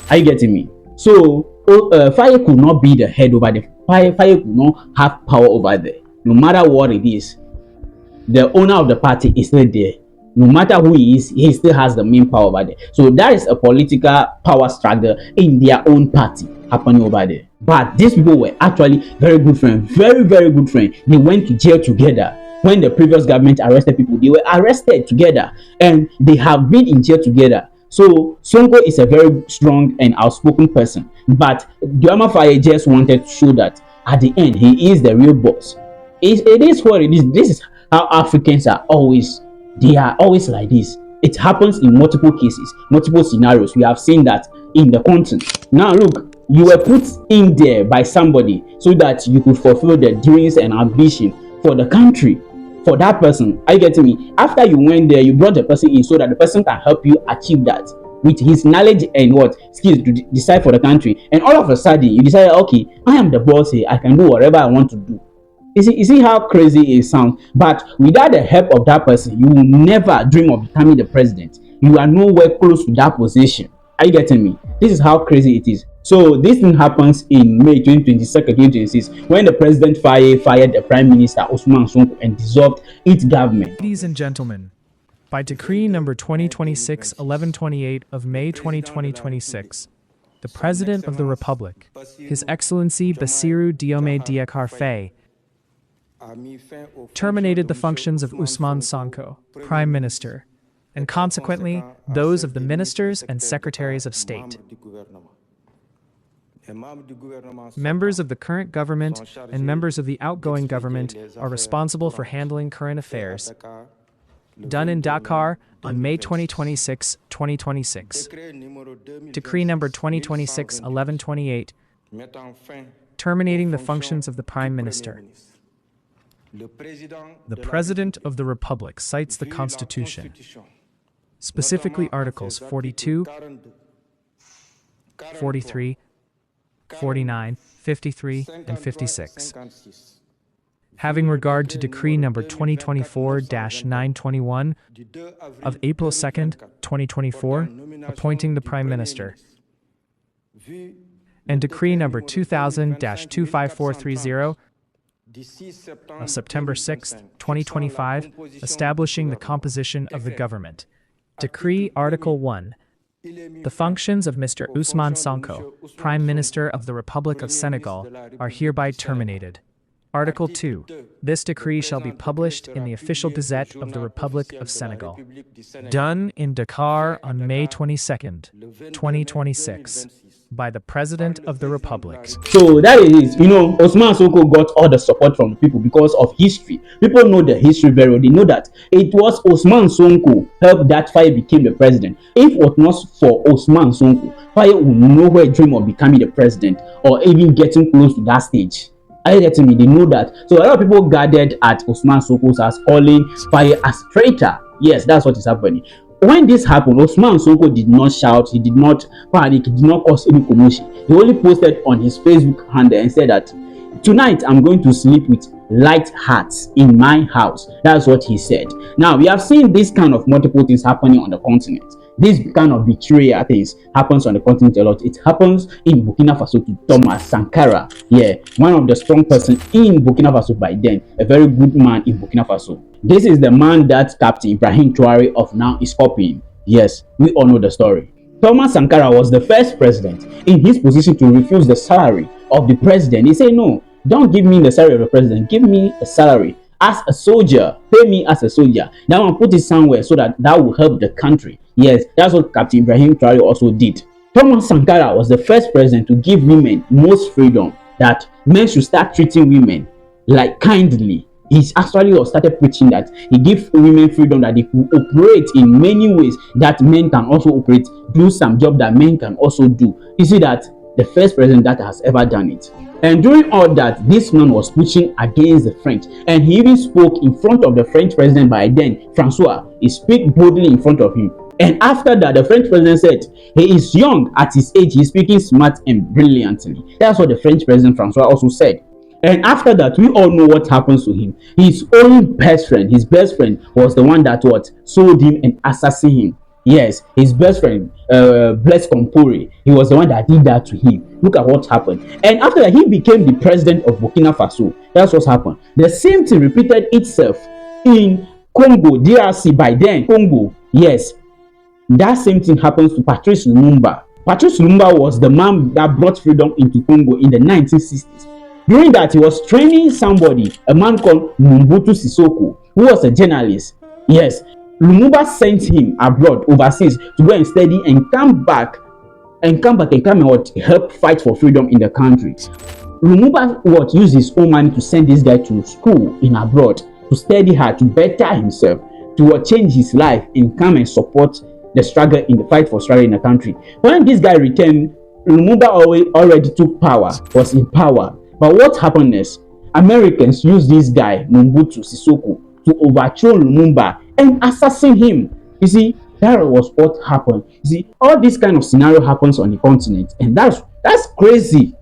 Are you getting me? So Faye could not be the head over the Faye could not have power over there. No matter what it is, the owner of the party is still there. No matter who he is, he still has the main power over there. So that is a political power struggle in their own party happening over there. But these people were actually very good friends, very, very good friends. They went to jail together. When the previous government arrested people, they were arrested together and they have been in jail together. So Sonko is a very strong and outspoken person, but Dioma Faye just wanted to show that at the end he is the real boss. It is what it is. This is how Africans are always. They are always like this. It happens in multiple cases, multiple scenarios. We have seen that in the continent. Now look, you were put in there by somebody so that you could fulfill the dreams and ambition for the country. For that person, are you getting me? After you went there, you brought the person in so that the person can help you achieve that with his knowledge and what skills to decide for the country. And all of a sudden, you decide, okay, I am the boss here. I can do whatever I want to do. You see how crazy it sounds? But without the help of that person, you will never dream of becoming the president. You are nowhere close to that position. Are you getting me? This is how crazy it is. So this thing happens in May 2022, 2026, when the president fired the prime minister Ousmane Sonko and dissolved its government. Ladies and gentlemen, by decree number 2026-1128 of May 2026, the President of the Republic, His Excellency Bassirou Diomaye Diakhar Faye, terminated the functions of Ousmane Sonko, Prime Minister, and consequently those of the ministers and secretaries of state. Members of the current government and members of the outgoing government are responsible for handling current affairs. Done in Dakar on May 2026, 2026. Decree number 2026-1128, terminating the functions of the Prime Minister. The President of the Republic cites the Constitution, specifically Articles 42, 43, 49, 53, and 56. Having regard to Decree number 2024-921 of April 2nd, 2024, appointing the Prime Minister, and Decree number 2000-25430 of September 6th, 2025, establishing the composition of the government. Decree Article 1. The functions of Mr. Ousmane Sonko, Prime Minister of the Republic of Senegal, are hereby terminated. Article 2. This decree shall be published in the Official Gazette of the Republic of Senegal. Done in Dakar on May 22nd, 2026, by the President of the Republic. So that is, Ousmane Sonko got all the support from people because of history. People know the history very well. They know that it was Ousmane Sonko helped that Faye became the president. If it was not for Ousmane Sonko, Faye would nowhere dream of becoming the president or even getting close to that stage. Are you getting me? They know that. So a lot of people gathered at Ousmane Sonko's house calling Faye as traitor. Yes, that's what is happening. When this happened, Ousmane Sonko did not shout, he did not panic, he did not cause any commotion. He only posted on his Facebook handle and said that Tonight, I'm going to sleep with light hearts in my house. That's what he said. Now, we have seen this kind of multiple things happening on the continent. This kind of betrayal things happens on the continent a lot. It happens in Burkina Faso to Thomas Sankara. Yeah, one of the strong person in Burkina Faso by then. A very good man in Burkina Faso. This is the man that Captain Ibrahim Traoré of now is copying. Yes, we all know the story. Thomas Sankara was the first president in his position to refuse the salary of the president. He said, no, don't give me the salary of the president. Give me a salary as a soldier. Pay me as a soldier. That one, put it somewhere so that will help the country. Yes, that's what Captain Ibrahim Traoré also did. Thomas Sankara was the first president to give women most freedom, that men should start treating women like kindly. He actually started preaching that he gives women freedom, that they could operate in many ways that men can also operate, do some job that men can also do. You see that the first president that has ever done it. And during all that, this man was pushing against the French, and he even spoke in front of the French president by then, Francois. He spoke boldly in front of him. And after that, the French president said, he is young at his age, he's speaking smart and brilliantly. That's what the French president Francois also said. And after that, we all know what happens to him. His own best friend, was the one that sold him and assassinated him. Yes, his best friend, Blaise Compaoré, he was the one that did that to him. Look at what happened. And after that, he became the president of Burkina Faso. That's what happened. The same thing repeated itself in Congo, DRC by then. Congo, yes. That same thing happens to Patrice Lumumba. Patrice Lumumba was the man that brought freedom into Congo in the 1960s. During that, he was training somebody, a man called Mobutu Sissoko, who was a journalist. Yes, Lumumba sent him abroad, overseas, to go and study and come back and help fight for freedom in the country. Lumumba used his own money to send this guy to school in abroad, to study hard, to better himself, to change his life and come and support the struggle in the fight for struggle in the country. When this guy returned, Lumumba already took power, was in power. But what happened is, Americans used this guy, Mobutu Sissoko, to overthrow Lumumba and assassinate him. You see, that was what happened. You see, all this kind of scenario happens on the continent, and that's crazy.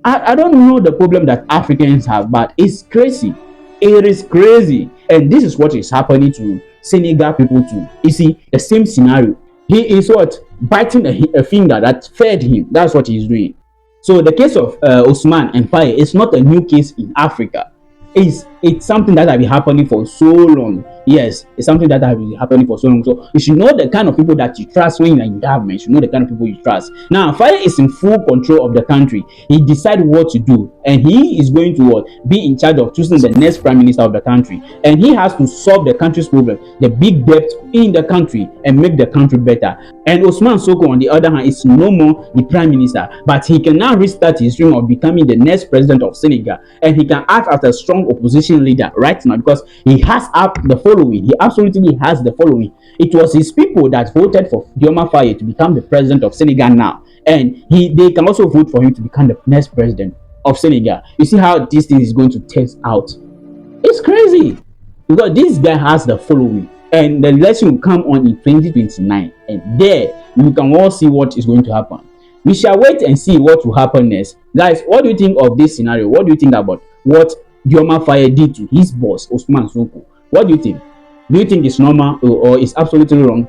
I don't know the problem that Africans have, but it's crazy. It is crazy. And this is what is happening to Senegal people too. You see, the same scenario. He is biting a finger that fed him. That's what he's doing. So the case of Ousmane and Faye is not a new case in Africa. It's something that has been happening for so long. Yes, it's something that has been happening for so long. So you should know the kind of people that you trust when you're in government. You should know the kind of people you trust. Now, Faye is in full control of the country. He decides what to do, and he is going to be in charge of choosing the next prime minister of the country. And he has to solve the country's problem, the big debt in the country, and make the country better. And Ousmane Sonko, on the other hand, is no more the prime minister, but he can now restart his dream of becoming the next president of Senegal, and he can act as a strong opposition leader right now because he has the following. He absolutely has the following. It was his people that voted for Diomaye Faye to become the president of Senegal now, and they can also vote for him to become the next president of Senegal. You see how this thing is going to test out. It's crazy because this guy has the following. And the election will come on in 2029, and there you can all see what is going to happen. We shall wait and see what will happen next. Guys, what do you think of this scenario? What do you think about what Diomaye Faye did to his boss, Ousmane Sonko? What do you think? Do you think it's normal or it's absolutely wrong?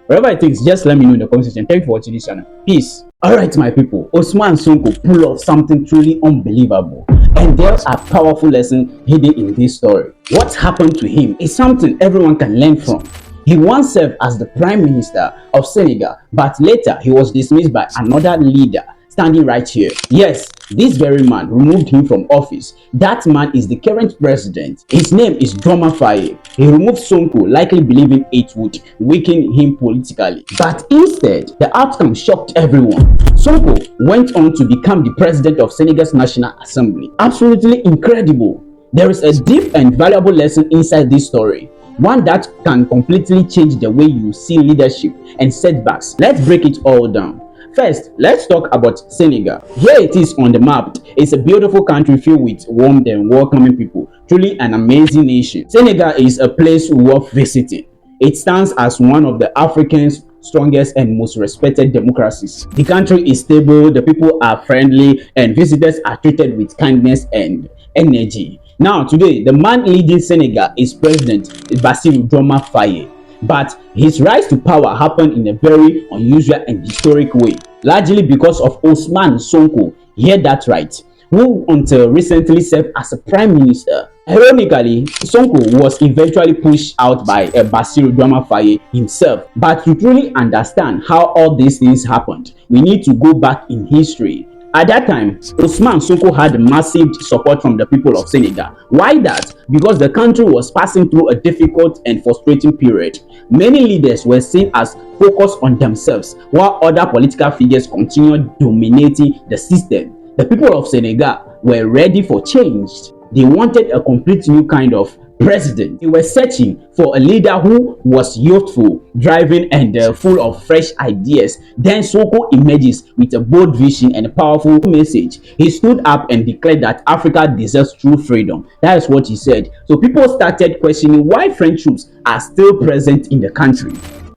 Whatever it is, just let me know in the comment section. Thank you for watching this channel. Peace. Alright, my people, Ousmane Sonko pulled off something truly unbelievable. And there are powerful lessons hidden in this story. What happened to him is something everyone can learn from. He once served as the Prime Minister of Senegal, but later he was dismissed by another leader standing right here. Yes, this very man removed him from office. That man is the current president. His name is Diomaye Faye. He removed Sonko, likely believing it would weaken him politically. But instead, the outcome shocked everyone. Sonko went on to become the president of Senegal's National Assembly. Absolutely incredible. There is a deep and valuable lesson inside this story. One that can completely change the way you see leadership and setbacks. Let's break it all down. First, let's talk about Senegal. Here it is on the map. It's a beautiful country filled with warm and welcoming people. Truly an amazing nation. Senegal is a place worth visiting. It stands as one of the Africa's strongest and most respected democracies. The country is stable, the people are friendly, and visitors are treated with kindness and energy. Now, today, the man leading Senegal is President Bassirou Diomaye Faye. But his rise to power happened in a very unusual and historic way, largely because of Ousmane Sonko, hear that right, who until recently served as a prime minister. Ironically, Sonko was eventually pushed out by Bassirou Diomaye Faye himself. But to truly understand how all these things happened, we need to go back in history. At that time, Ousmane Sonko had massive support from the people of Senegal. Why that? Because the country was passing through a difficult and frustrating period. Many leaders were seen as focused on themselves, while other political figures continued dominating the system. The people of Senegal were ready for change. They wanted a complete new kind of president. They were searching for a leader who was youthful, driving, and full of fresh ideas. Then Sonko emerges with a bold vision and a powerful message. He stood up and declared that Africa deserves true freedom. That is what he said. So people started questioning why French troops are still present in the country.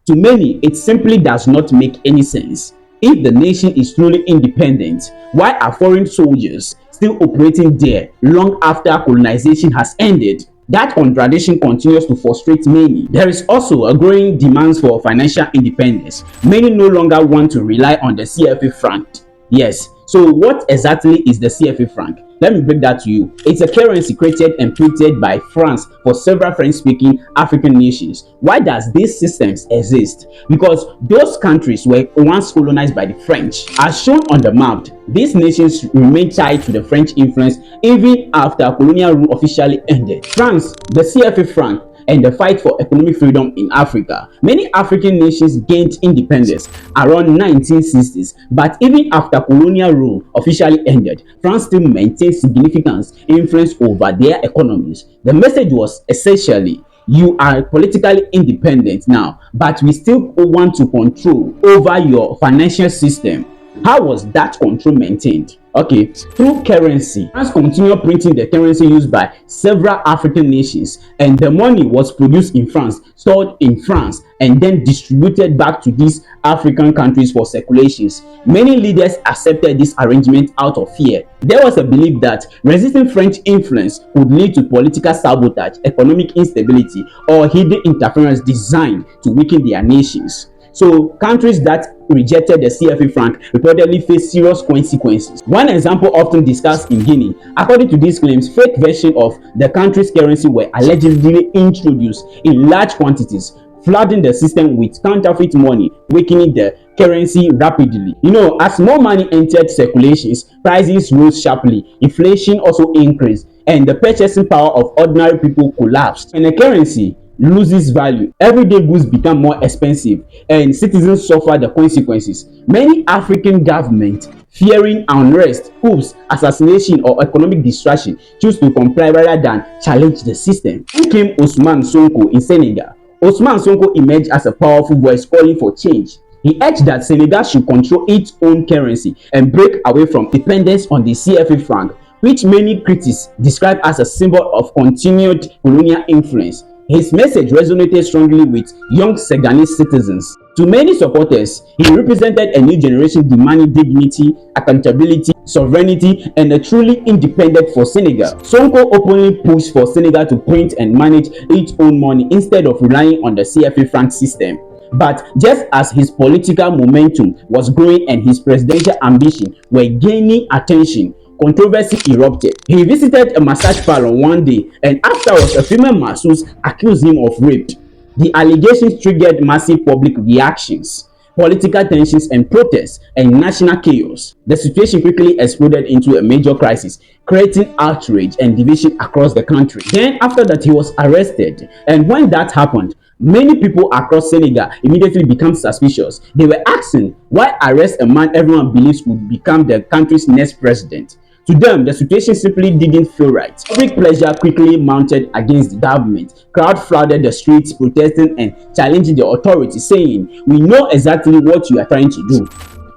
To many, it simply does not make any sense. If the nation is truly independent, why are foreign soldiers still operating there long after colonization has ended? That contradiction continues to frustrate many. There is also a growing demand for financial independence. Many no longer want to rely on the CFA franc. Yes, so what exactly is the CFA franc? Let me break that to you. It's a currency created and printed by France for several French-speaking African nations. Why does these systems exist? Because those countries were once colonized by the French. As shown on the map, these nations remain tied to the French influence even after colonial rule officially ended. France, the CFA franc, and the fight for economic freedom in Africa. Many African nations gained independence around 1960s, but even after colonial rule officially ended, France still maintained significant influence over their economies. The message was essentially, you are politically independent now, but we still want to control over your financial system. How was that control maintained? Okay, through currency. France continued printing the currency used by several African nations, and the money was produced in France, stored in France, and then distributed back to these African countries for circulations. Many leaders accepted this arrangement out of fear. There was a belief that resisting French influence would lead to political sabotage, economic instability, or hidden interference designed to weaken their nations. So countries that rejected the CFA franc reportedly faced serious consequences. One example often discussed in Guinea. According to these claims, fake versions of the country's currency were allegedly introduced in large quantities, flooding the system with counterfeit money, weakening the currency rapidly. As more money entered circulations, prices rose sharply, inflation also increased, and the purchasing power of ordinary people collapsed. And the currency loses value, everyday goods become more expensive, and citizens suffer the consequences. Many African governments, fearing unrest, coups, assassination, or economic distraction, choose to comply rather than challenge the system. Who came Ousmane Sonko in Senegal? Ousmane Sonko emerged as a powerful voice calling for change. He urged that Senegal should control its own currency and break away from dependence on the CFA franc, which many critics describe as a symbol of continued colonial influence. His message resonated strongly with young Senegalese citizens. To many supporters, he represented a new generation demanding dignity, accountability, sovereignty, and a truly independent for Senegal. Sonko openly pushed for Senegal to print and manage its own money instead of relying on the CFA franc system. But just as his political momentum was growing and his presidential ambition were gaining attention, controversy erupted. He visited a massage parlor one day, and afterwards a female masseuse accused him of rape. The allegations triggered massive public reactions, political tensions and protests, and national chaos. The situation quickly exploded into a major crisis, creating outrage and division across the country. Then after that, he was arrested, and when that happened, many people across Senegal immediately became suspicious. They were asking, why arrest a man everyone believes would become the country's next president? To them, the situation simply didn't feel right. Public pressure quickly mounted against the government. Crowd flooded the streets, protesting and challenging the authorities, saying, "We know exactly what you are trying to do."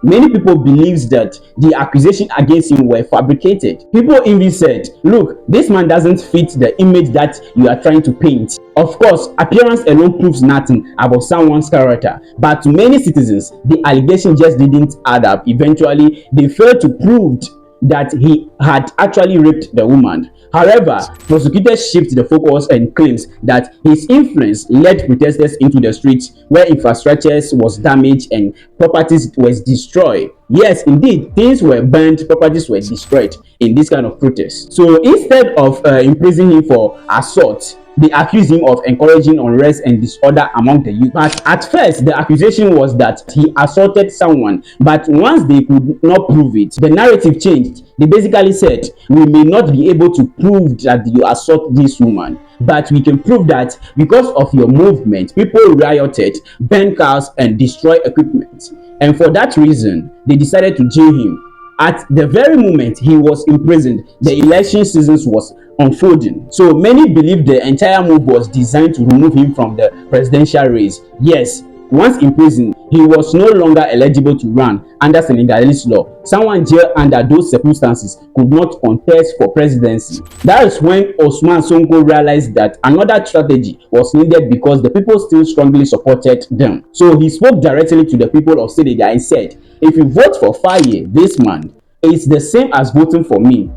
Many people believed that the accusations against him were fabricated. People even said, "Look, this man doesn't fit the image that you are trying to paint." Of course, appearance alone proves nothing about someone's character, but to many citizens, the allegation just didn't add up. Eventually, they failed to prove that he had actually raped the woman. However, prosecutors shift the focus and claims that his influence led protesters into the streets where infrastructure was damaged and properties was destroyed. Yes, indeed, things were burned, properties were destroyed in this kind of protest. So instead of imprisoning him for assault, they accused him of encouraging unrest and disorder among the youth. But at first, the accusation was that he assaulted someone. But once they could not prove it, the narrative changed. They basically said, we may not be able to prove that you assault this woman, but we can prove that because of your movement, people rioted, burned cars, and destroyed equipment. And for that reason, they decided to jail him. At the very moment he was imprisoned, the election season was unfolding. So many believe the entire move was designed to remove him from the presidential race. Yes, once in prison, he was no longer eligible to run under Senegalese law. Someone jailed under those circumstances could not contest for presidency. That is when Ousmane Sonko realized that another strategy was needed because the people still strongly supported them. So he spoke directly to the people of Senegal and said, if you vote for Faye this month, it's the same as voting for me.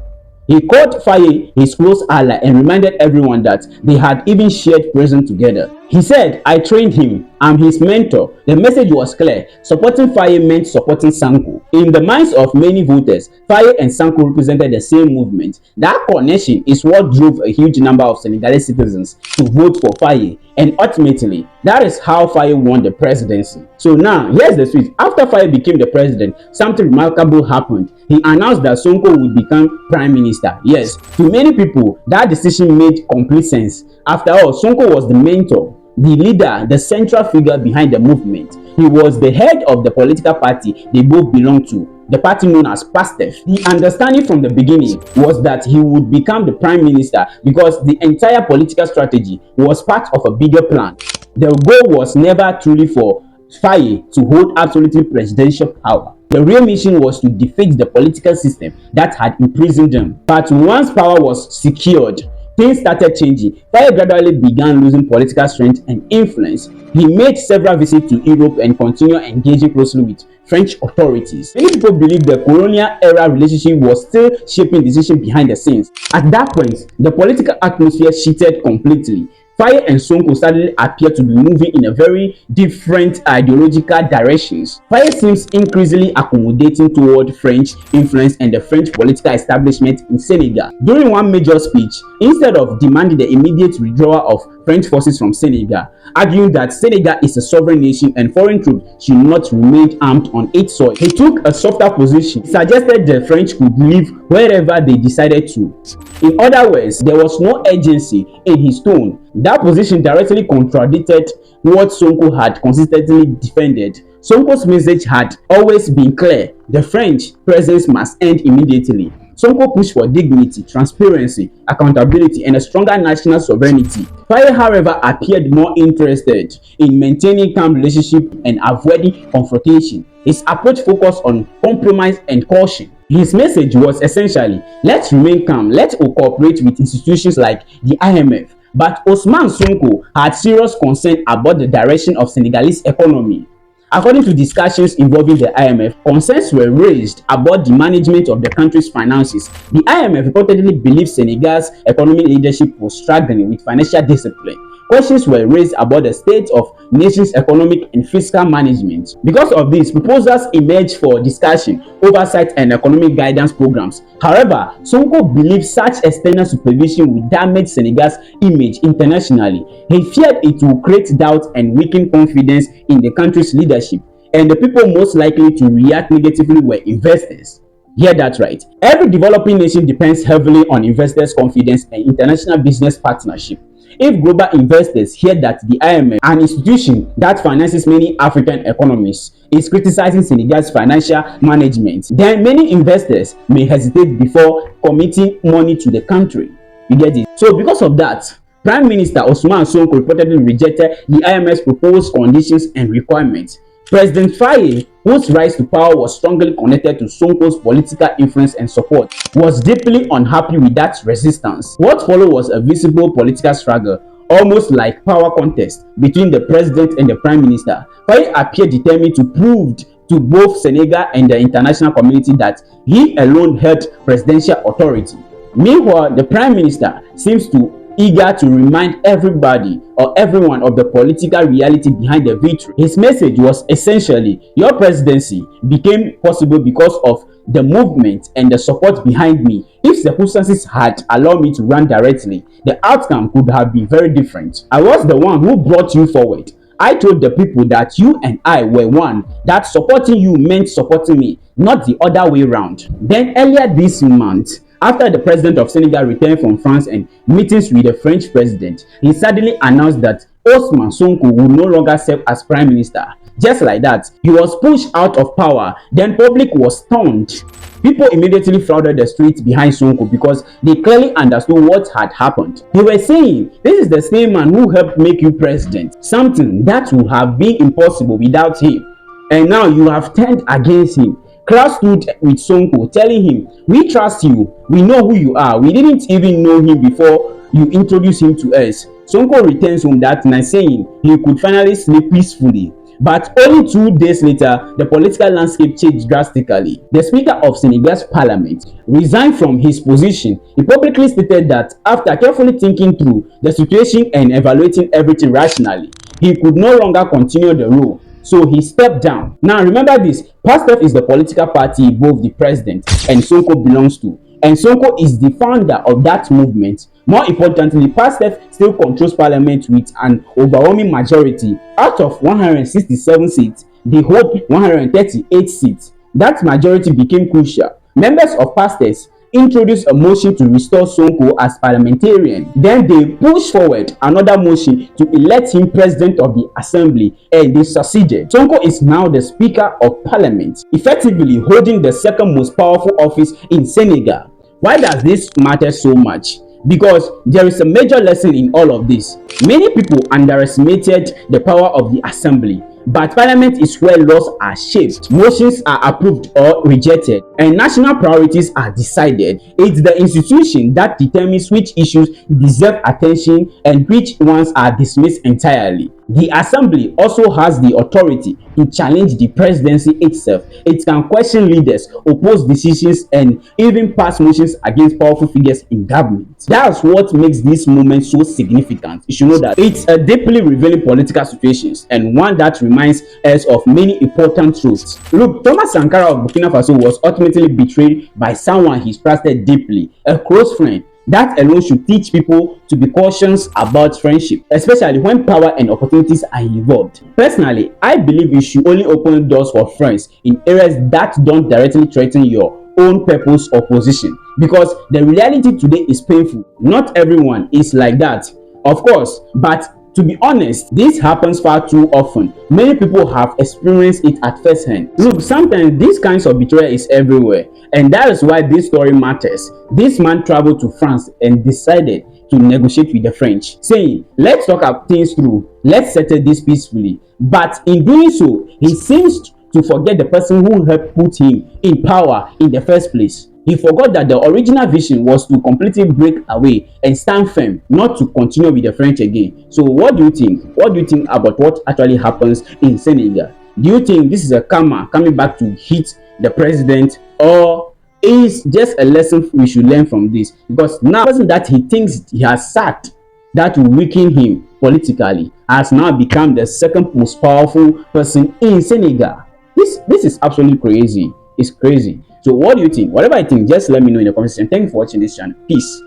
He called Faye his close ally and reminded everyone that they had even shared prison together. He said, I trained him. I'm his mentor. The message was clear. Supporting Faye meant supporting Sonko. In the minds of many voters, Faye and Sonko represented the same movement. That connection is what drove a huge number of Senegalese citizens to vote for Faye. And ultimately, that is how Faye won the presidency. So now, here's the switch. After Faye became the president, something remarkable happened. He announced that Sonko would become prime minister. Yes, to many people, that decision made complete sense. After all, Sonko was the mentor, the leader, the central figure behind the movement. He was the head of the political party they both belonged to, the party known as PASTEF. The understanding from the beginning was that he would become the prime minister because the entire political strategy was part of a bigger plan. The goal was never truly for Faye to hold absolute presidential power. The real mission was to defeat the political system that had imprisoned them. But once power was secured, things started changing. Faye gradually began losing political strength and influence. He made several visits to Europe and continued engaging closely with French authorities. Many people believe the colonial era relationship was still shaping decisions behind the scenes. At that point, the political atmosphere shifted completely. Faye and Sonko suddenly appear to be moving in a very different ideological directions. Faye seems increasingly accommodating toward French influence and the French political establishment in Senegal. During one major speech, instead of demanding the immediate withdrawal of French forces from Senegal, arguing that Senegal is a sovereign nation and foreign troops should not remain armed on its soil, he took a softer position. He suggested the French could leave wherever they decided to. In other words, there was no urgency in his tone. That position directly contradicted what Sonko had consistently defended. Sonko's message had always been clear: the French presence must end immediately. Sonko pushed for dignity, transparency, accountability, and a stronger national sovereignty. Faye, however, appeared more interested in maintaining calm relationship and avoiding confrontation. His approach focused on compromise and caution. His message was essentially, let's remain calm, let's cooperate with institutions like the IMF. But Ousmane Sonko had serious concern about the direction of Senegalese economy. According to discussions involving the IMF, concerns were raised about the management of the country's finances. The IMF reportedly believed Senegal's economic leadership was struggling with financial discipline. Questions were raised about the state of the nation's economic and fiscal management. Because of this, proposals emerged for discussion, oversight, and economic guidance programs. However, Sonko believed such external supervision would damage Senegal's image internationally. He feared it would create doubt and weaken confidence in the country's leadership, and the people most likely to react negatively were investors. Hear that right. Every developing nation depends heavily on investors' confidence and international business partnership. If global investors hear that the IMF, an institution that finances many African economies, is criticizing Senegal's financial management, then many investors may hesitate before committing money to the country. You get it? So because of that, Prime Minister Ousmane Sonko reportedly rejected the IMF's proposed conditions and requirements. President Faye, whose rise to power was strongly connected to Sonko's political influence and support, was deeply unhappy with that resistance. What followed was a visible political struggle. almost like power contest between the president and the prime minister. Faye appeared determined to prove to both Senegal and the international community that he alone held presidential authority. Meanwhile, the prime minister seems to eager to remind everybody or everyone of the political reality behind the victory. His message was essentially, your presidency became possible because of the movement and the support behind me. If circumstances had allowed me to run directly, the outcome could have been very different. I was the one who brought you forward. I told the people that you and I were one, that supporting you meant supporting me, not the other way around. Then earlier this month, after the president of Senegal returned from France and meetings with the French president, he suddenly announced that Ousmane Sonko would no longer serve as prime minister. Just like that, he was pushed out of power. Then public was stunned. People immediately flooded the streets behind Sonko because they clearly understood what had happened. They were saying, this is the same man who helped make you president, something that would have been impossible without him. And now you have turned against him. Crowd stood with Sonko, telling him, we trust you, we know who you are, we didn't even know him before you introduced him to us. Sonko returns home that night saying he could finally sleep peacefully. But only 2 days later, the political landscape changed drastically. The Speaker of Senegal's parliament resigned from his position. He publicly stated that after carefully thinking through the situation and evaluating everything rationally, he could no longer continue the role. So he stepped down. Now remember this, PASTEF is the political party both the president and Sonko belongs to. And Sonko is the founder of that movement. More importantly, PASTEF still controls parliament with an overwhelming majority. Out of 167 seats, they hold 138 seats. That majority became crucial. Members of PASTEF introduced a motion to restore Sonko as parliamentarian. Then they pushed forward another motion to elect him president of the assembly, and they succeeded. Sonko is now the Speaker of Parliament, effectively holding the second most powerful office in Senegal. Why does this matter so much? Because there is a major lesson in all of this. Many people underestimated the power of the assembly. But parliament is where laws are shaped, motions are approved or rejected, and national priorities are decided. It's the institution that determines which issues deserve attention and which ones are dismissed entirely. The assembly also has the authority to challenge the presidency itself. It can question leaders, oppose decisions, and even pass motions against powerful figures in government. That's what makes this moment so significant. You should know that it's a deeply revealing political situation and one that reminds us of many important truths. Look, Thomas Sankara of Burkina Faso was ultimately betrayed by someone he trusted deeply, a close friend. That alone should teach people to be cautious about friendship, especially when power and opportunities are involved. Personally, I believe you should only open doors for friends in areas that don't directly threaten your own purpose or position, because the reality today is painful. Not everyone is like that, of course, but to be honest, this happens far too often. Many people have experienced it at first hand. Look, sometimes these kinds of betrayal is everywhere, and that is why this story matters. This man traveled to France and decided to negotiate with the French, saying, let's talk about things through, let's settle this peacefully. But in doing so, he seems to forget the person who helped put him in power in the first place. He forgot that the original vision was to completely break away and stand firm, not to continue with the French again. So what do you think? What do you think about what actually happens in Senegal? Do you think this is a karma coming back to hit the president, or is just a lesson we should learn from this? Because now the person that he thinks he has sacked that will weaken him politically has now become the second most powerful person in Senegal. This is absolutely crazy. It's crazy. So what do you think? Whatever I think, just let me know in the comment section. Thank you for watching this channel. Peace.